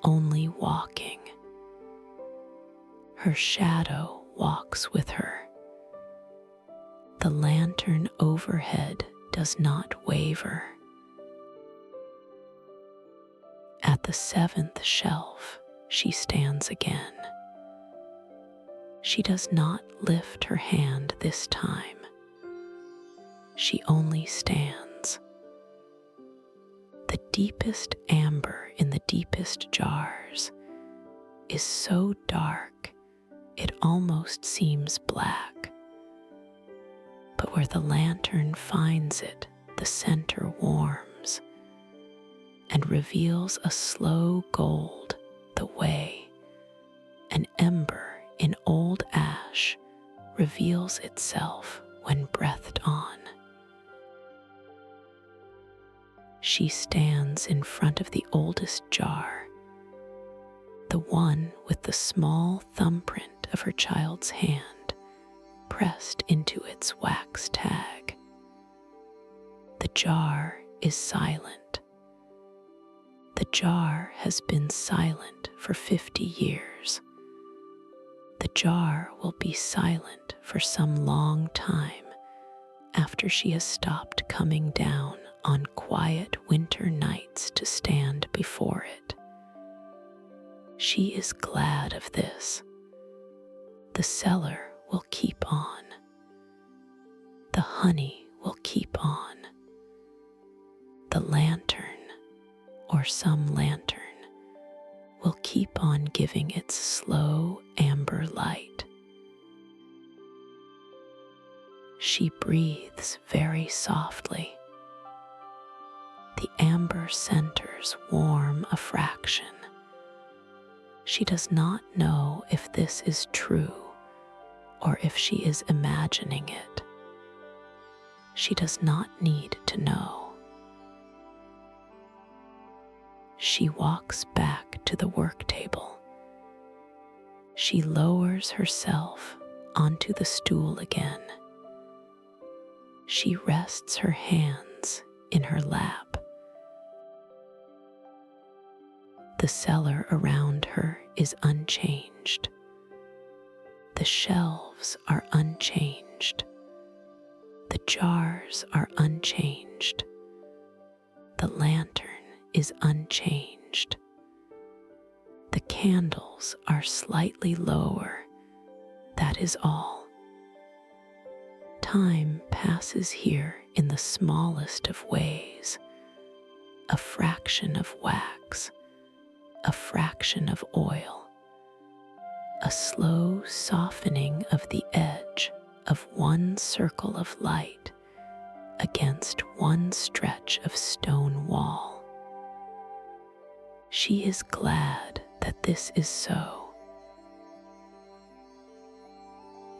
only walking. Her shadow walks with her. The lantern overhead does not waver. At the 7th shelf, she stands again. She does not lift her hand this time. She only stands. The deepest amber in the deepest jars is so dark it almost seems black. But where the lantern finds it, the center warms and reveals a slow gold the way an ember in old ash reveals itself when breathed on. She stands in front of the oldest jar, the one with the small thumbprint of her child's hand pressed into its wax tag. The jar is silent. The jar has been silent for 50 years. The jar will be silent for some long time after she has stopped coming down on quiet winter nights to stand before it. She is glad of this. The cellar will keep on. The honey will keep on. The lantern, or some lantern, will keep on giving its slow amber light. She breathes very softly. The amber centers warm a fraction. She does not know if this is true or if she is imagining it. She does not need to know. She walks back to the work table. She lowers herself onto the stool again. She rests her hands in her lap. The cellar around her is unchanged. The shelves are unchanged. The jars are unchanged. The lantern is unchanged. The candles are slightly lower. That is all. Time passes here in the smallest of ways. A fraction of wax, a fraction of oil, a a slow softening of the edge of one circle of light against one stretch of stone wall. She is glad that this is so.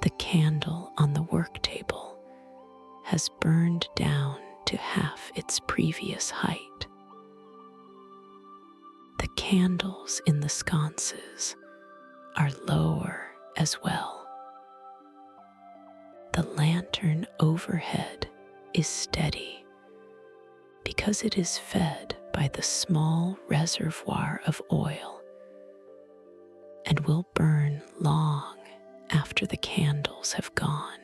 The candle on the work table has burned down to half its previous height. The candles in the sconces are lower as well. The lantern overhead is steady because it is fed by the small reservoir of oil and will burn long after the candles have gone.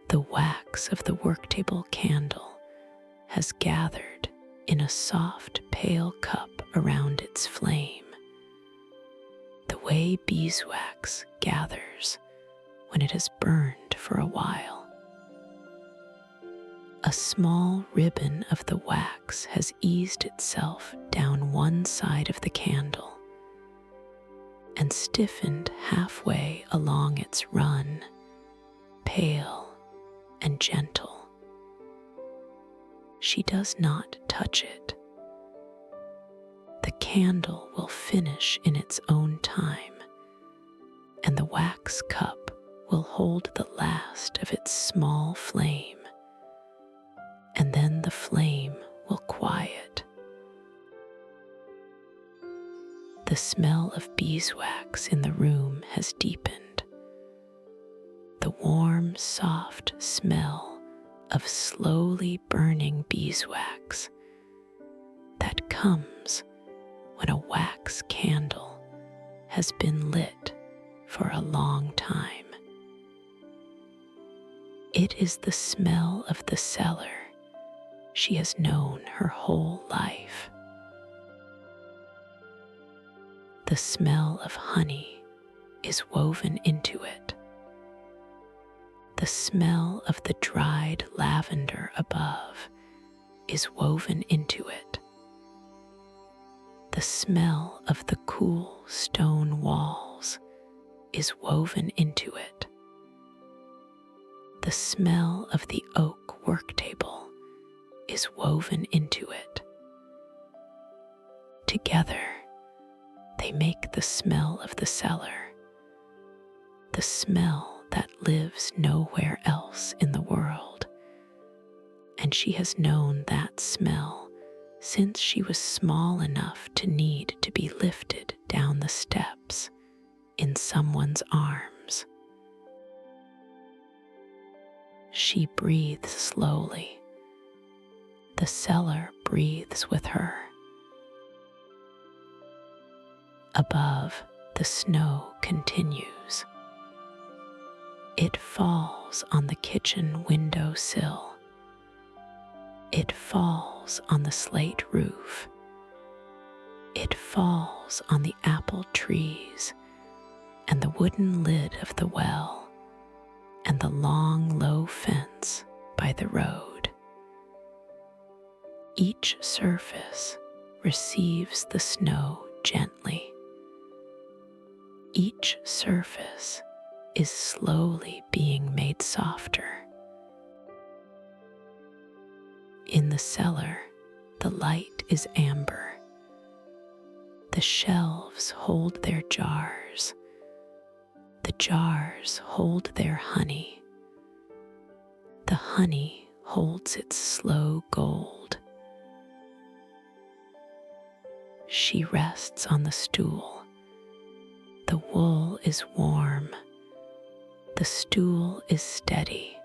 The wax of the work table candle has gathered in a soft, pale cup around its flame, the way beeswax gathers when it has burned for a while. A small ribbon of the wax has eased itself down one side of the candle and stiffened halfway along its run, pale and gentle. She does not touch it. The candle will finish in its own time, and the wax cup will hold the last of its small flame, and then the flame will quiet. The smell of beeswax in the room has deepened. The warm, soft smell of slowly burning beeswax that comes when a wax candle has been lit for a long time. It is the smell of the cellar she has known her whole life. The smell of honey is woven into it. The smell of the dried lavender above is woven into it. The smell of the cool stone walls is woven into it. The smell of the oak work table is woven into it. Together, they make the smell of the cellar, the smell that lives nowhere else in the world, and she has known that smell since she was small enough to need to be lifted down the steps in someone's arms. She breathes slowly. The cellar breathes with her. Above, the snow continues. It falls on the kitchen window sill. It falls on the slate roof. It falls on the apple trees and the wooden lid of the well and the long, low fence by the road. Each surface receives the snow gently. Each surface is slowly being made softer. In the cellar, the light is amber. The shelves hold their jars. The jars hold their honey. The honey holds its slow gold. She rests on the stool. The wool is warm. The stool is steady.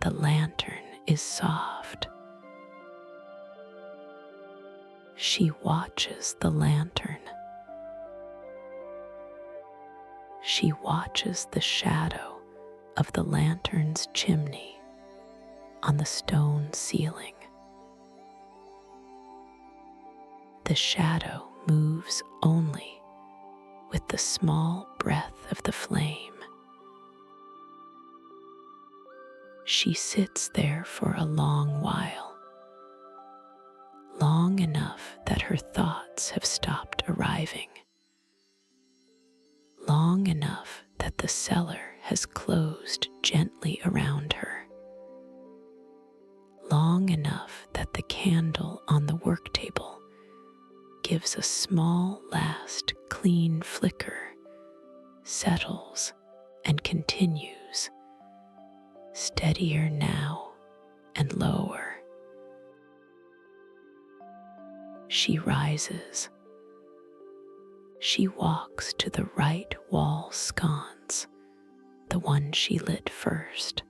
The lantern is soft. She watches the lantern. She watches the shadow of the lantern's chimney on the stone ceiling. The shadow moves only with the small breath of the flame. She sits there for a long while, long long enough that her thoughts have stopped arriving, long enough that the cellar has closed gently around her, long enough that the candle on the work table gives a small last clean flicker, settles, and continues, steadier now and lower. She rises. She walks to the right wall sconce, the one she lit first.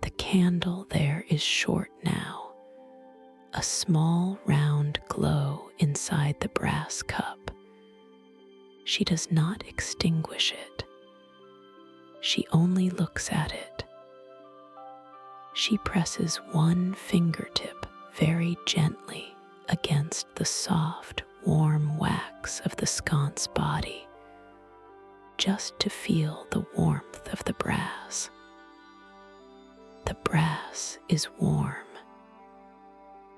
The candle there is short now, a small round glow inside the brass cup. She does not extinguish it. She only looks at it. She presses one fingertip very gently against the soft, warm wax of the sconce body, just to feel the warmth of the brass. The brass is warm.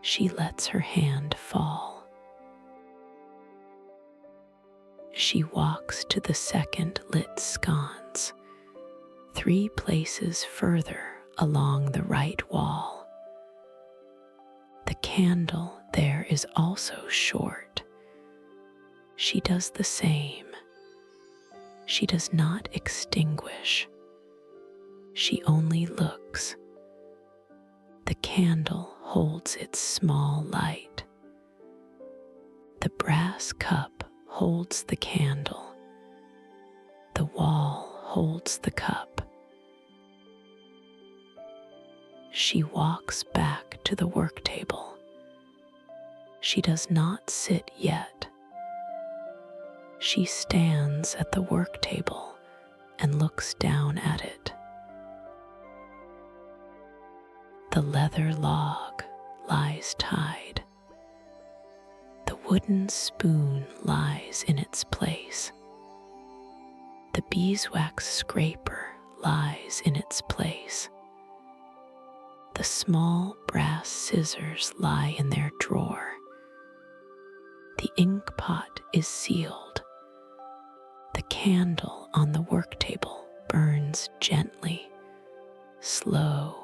She lets her hand fall. She walks to the second lit sconce, 3 places further along the right wall. The candle there is also short. She does the same. She does not extinguish. She only looks. The candle holds its small light. The brass cup holds the candle. The wall holds the cup. She walks back to the work table. She does not sit yet. She stands at the work table and looks down at it. The leather log lies tied. The wooden spoon lies in its place. The beeswax scraper lies in its place. The small brass scissors lie in their drawer. The ink pot is sealed. The candle on the work table burns gently, slow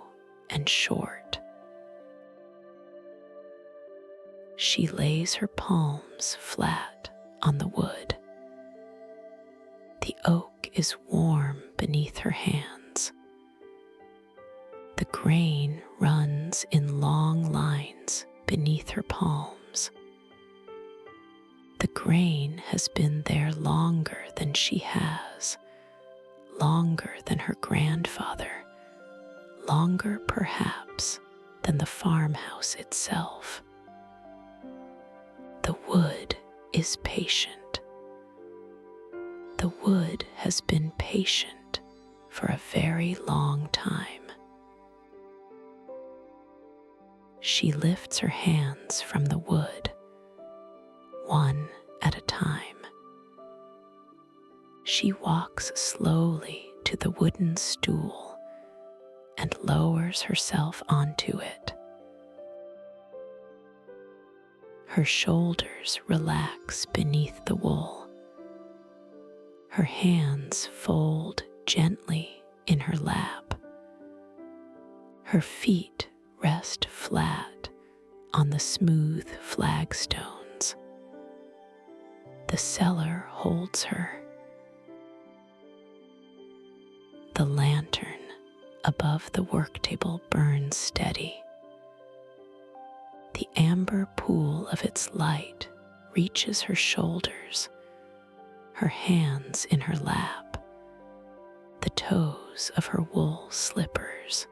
and short. She lays her palms flat on the wood. The oak is warm beneath her hands. The grain runs in long lines beneath her palms. The grain has been there longer than she has, longer than her grandfather, longer perhaps than the farmhouse itself. The wood is patient. The wood has been patient for a very long time. She lifts her hands from the wood, one at a time. She walks slowly to the wooden stool and lowers herself onto it. Her shoulders relax beneath the wool. Her hands fold gently in her lap. Her feet rest flat on the smooth flagstones. The cellar holds her. The lantern above the work table burns steady. The amber pool of its light reaches her shoulders, her hands in her lap, the toes of her wool slippers.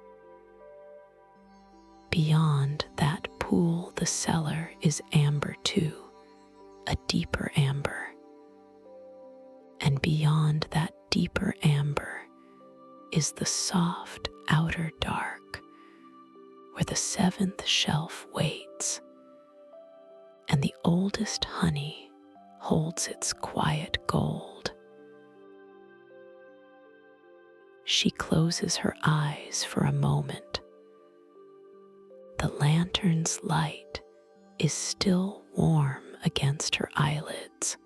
Beyond that pool, the cellar is amber too, a deeper amber. And beyond that deeper amber is the soft outer dark, where the 7th shelf waits, and the oldest honey holds its quiet gold. She closes her eyes for a moment. The lantern's light is still warm against her eyelids.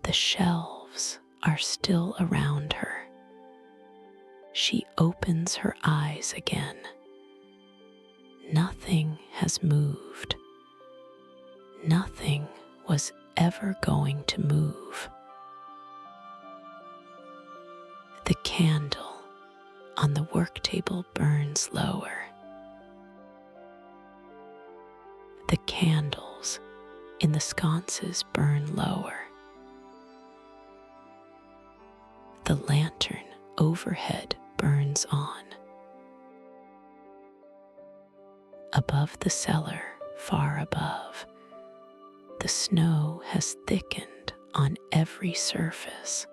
The shelves are still around her. She opens her eyes again. Nothing has moved. Nothing was ever going to move. The candle on the work table burns lower. The candles in the sconces burn lower. The lantern overhead burns on. Above the cellar, far above, the snow has thickened on every surface.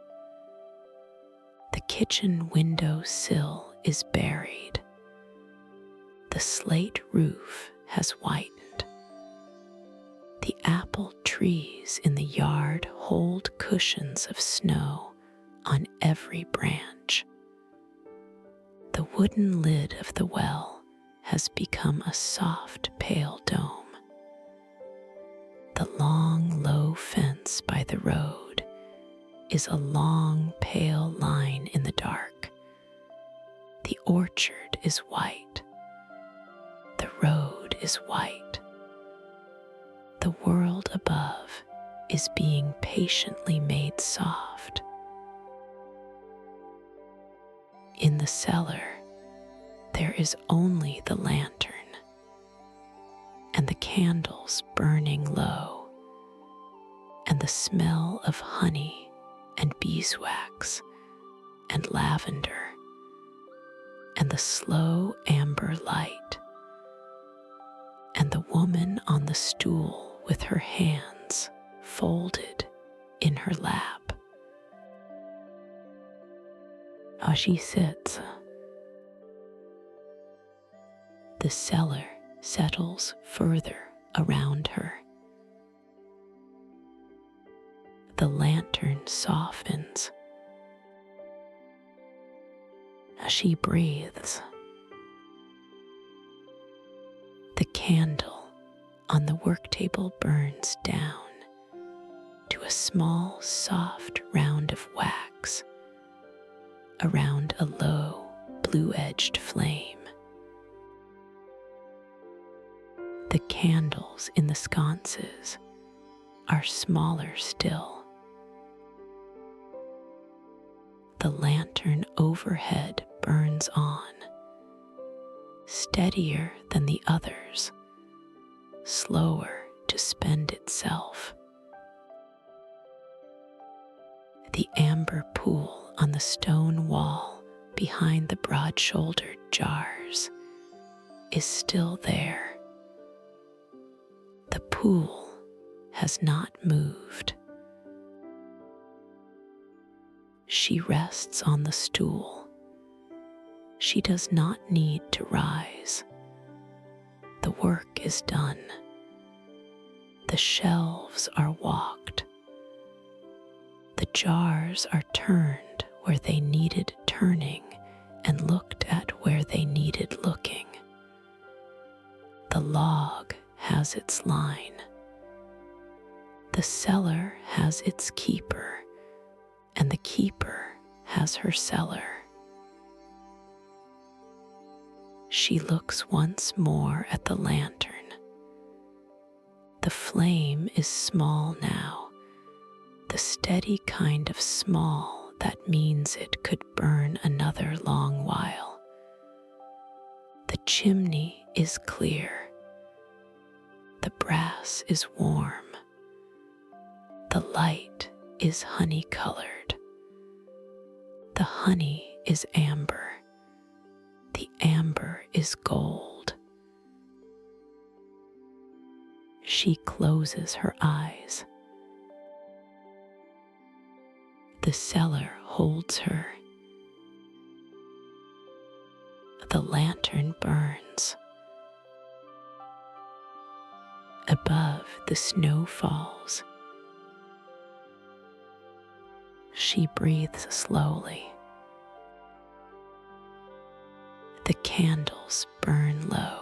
The kitchen window sill is buried. The slate roof has whitened. The apple trees in the yard hold cushions of snow on every branch. The wooden lid of the well has become a soft, pale dome. The long, low fence by the road is a long, pale line in the dark. The orchard is white. The road is white. The world above is being patiently made soft. In the cellar, there is only the lantern and the candles burning low, and the smell of honey and beeswax and lavender, and the slow amber light, and the woman on the stool with her hands folded in her lap. As she sits, the cellar settles further around her. The lantern softens as she breathes. The candle on the work table burns down to a small, soft round of wax around a low, blue-edged flame. The candles in the sconces are smaller still. The lantern overhead burns on, steadier than the others, slower to spend itself. The amber pool on the stone wall behind the broad-shouldered jars is still there. The pool has not moved. She rests on the stool. She does not need to rise. The work is done. The shelves are walked. The jars are turned where they needed turning and looked at where they needed looking. The log has its line. The cellar has its keeper, and the keeper has her cellar. She looks once more at the lantern. The flame is small now, the steady kind of small that means it could burn another long while. The chimney is clear. The brass is warm. The light is honey-colored. The honey is amber. The amber is gold. She closes her eyes. The cellar holds her. The lantern burns. Above, the snow falls. She breathes slowly. The candles burn low.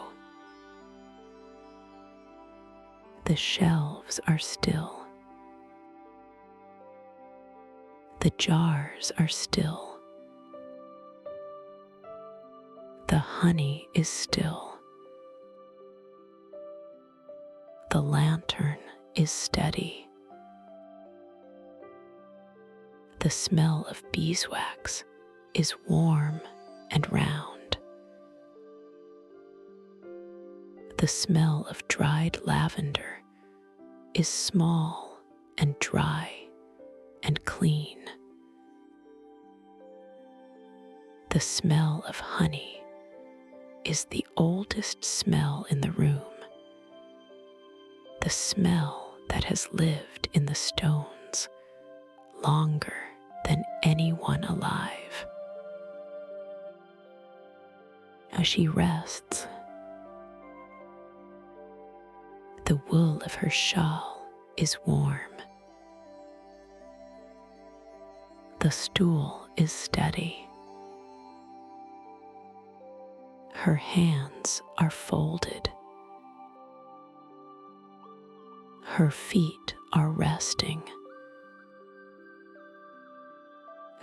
The shelves are still. The jars are still. The honey is still. The lantern is steady. The smell of beeswax is warm and round. The smell of dried lavender is small and dry and clean. The smell of honey is the oldest smell in the room, the smell that has lived in the stones longer than anyone alive. As she rests, the wool of her shawl is warm. The stool is steady. Her hands are folded. Her feet are resting.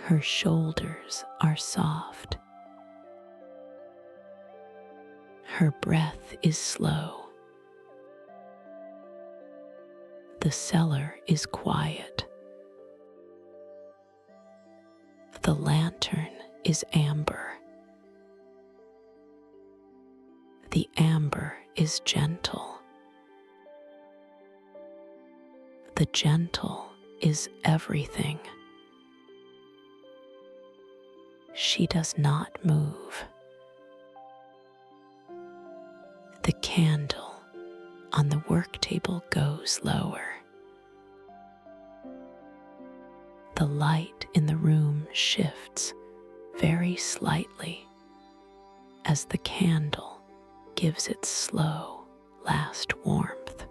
Her shoulders are soft. Her breath is slow. The cellar is quiet. The lantern is amber. The amber is gentle. The gentle is everything. She does not move. The candle on the work table goes lower. The light in the room shifts very slightly as the candle gives its slow last warmth.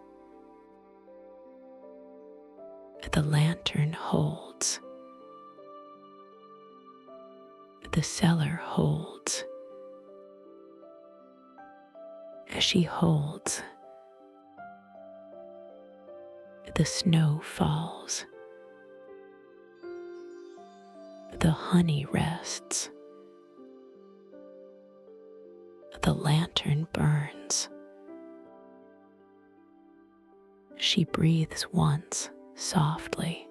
The lantern holds. The cellar holds. As she holds, the snow falls. The honey rests. The lantern burns. She breathes once softly.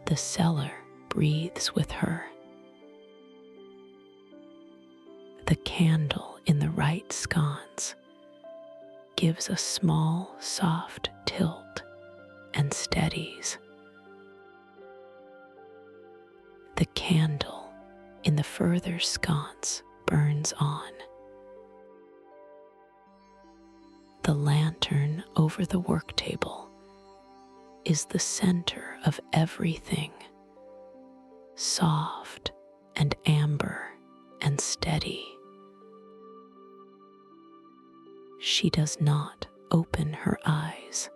The cellar breathes with her. The candle in the right sconce gives a small, soft tilt and steadies. The candle in the further sconce burns on. The lantern over the work table is the center of everything, soft and amber and steady. She does not open her eyes.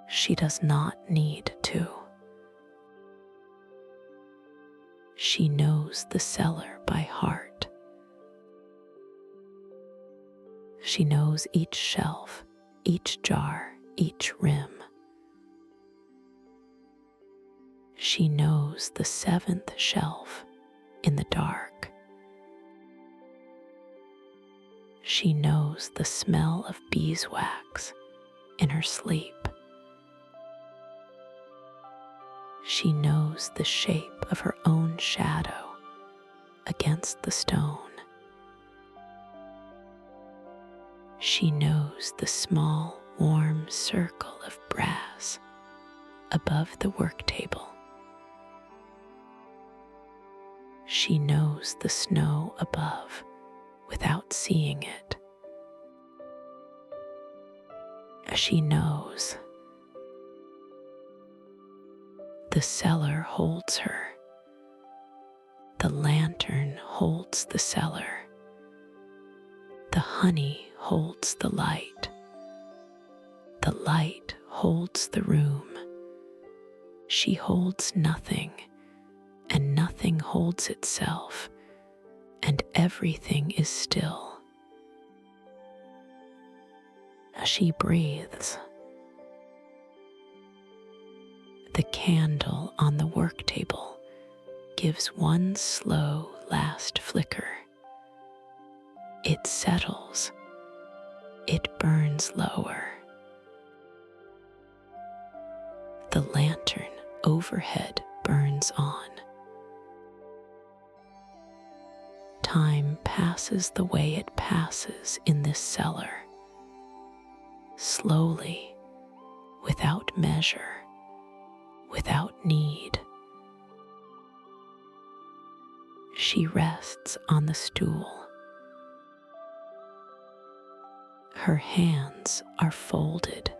She does not need to. She knows the cellar by heart. She knows each shelf, each jar, each rim. She knows the seventh shelf in the dark. She knows the smell of beeswax in her sleep. She knows the shape of her own shadow against the stone. She knows the small, warm circle of brass above the work table. She knows the snow above without seeing it. She knows. The cellar holds her. The lantern holds the cellar. The honey holds the light. The light holds the room. She holds nothing, and nothing holds itself, and everything is still. as she breathes. The candle on the work table gives one slow last flicker. It settles. It burns lower. The lantern overhead burns on. Time passes the way it passes in this cellar, slowly, without measure, without need. She rests on the stool. Her hands are folded.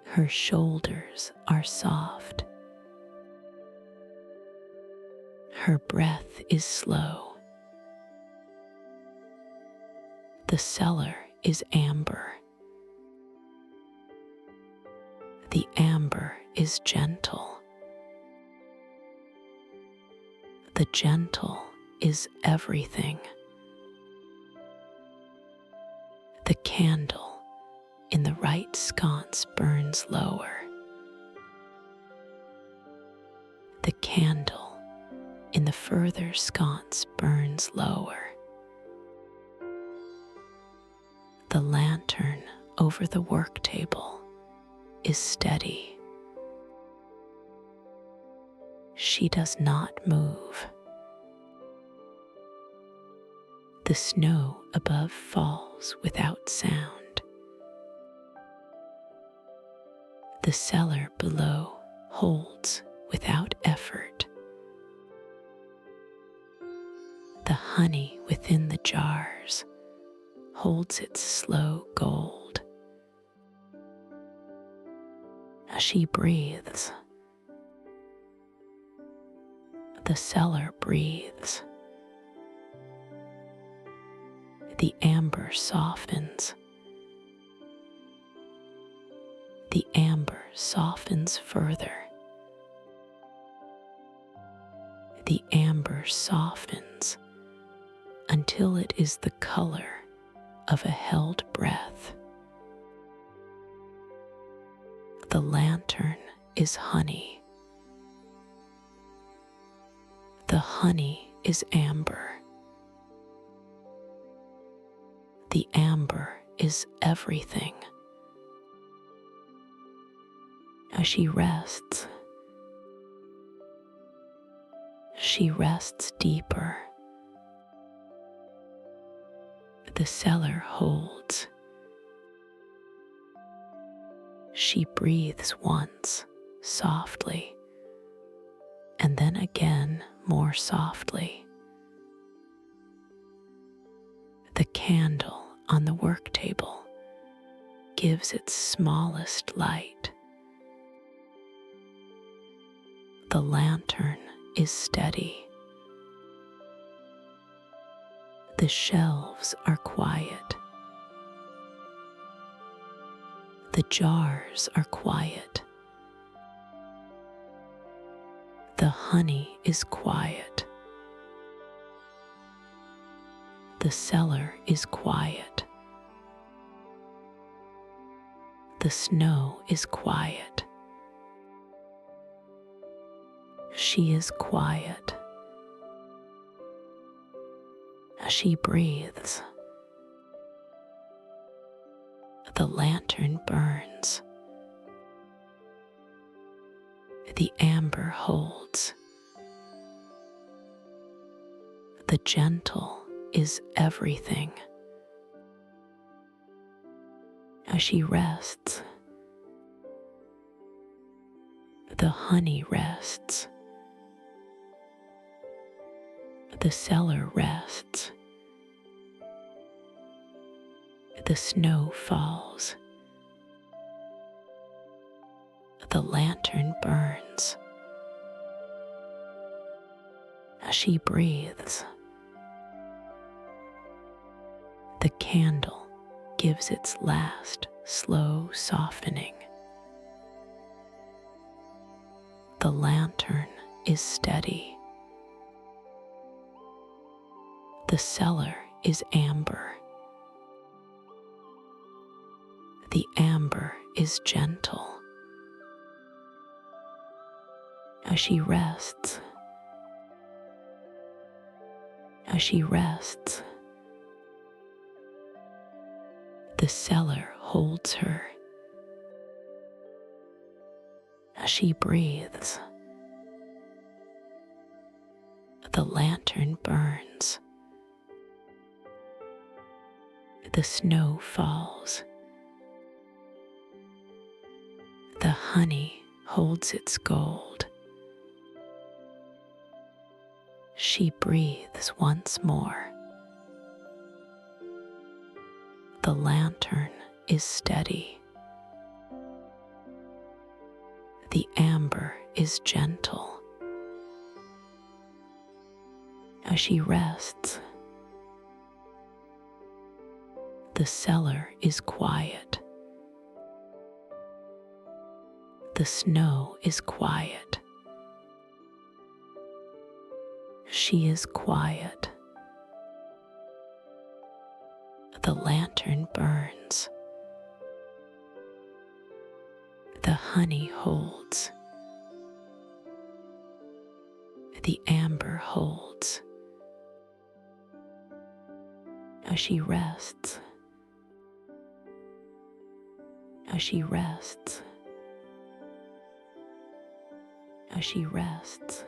Her shoulders are soft. Her breath is slow. The cellar is amber. The amber is gentle. The gentle is everything. The candle in the right sconce burns lower. The candle in the further sconce burns lower. The lantern over the work table is steady. She does not move. The snow above falls without sound. The cellar below holds without effort. The honey within the jars holds its slow gold. As she breathes, the cellar breathes. The amber softens. The amber softens further. The amber softens until it is the color of a held breath. The lantern is honey. The honey is amber. The amber is everything. As she rests deeper. The cellar holds. She breathes once, softly, and then again more softly. The candle on the work table gives its smallest light. The lantern is steady. The shelves are quiet. The jars are quiet. The honey is quiet. The cellar is quiet. The snow is quiet. She is quiet. As she breathes, the lantern burns. The amber holds. The gentle is everything. As she rests, the honey rests. The cellar rests. The snow falls. The lantern burns. As she breathes, the candle gives its last slow softening. The lantern is steady. The cellar is amber. The amber is gentle. As she rests, as she rests, the cellar holds her. As she breathes, the lantern burns. The snow falls. The honey holds its gold. She breathes once more. The lantern is steady. The amber is gentle. As she rests, the cellar is quiet. The snow is quiet. She is quiet. The lantern burns. The honey holds. The amber holds. As she rests, as she rests, as she rests.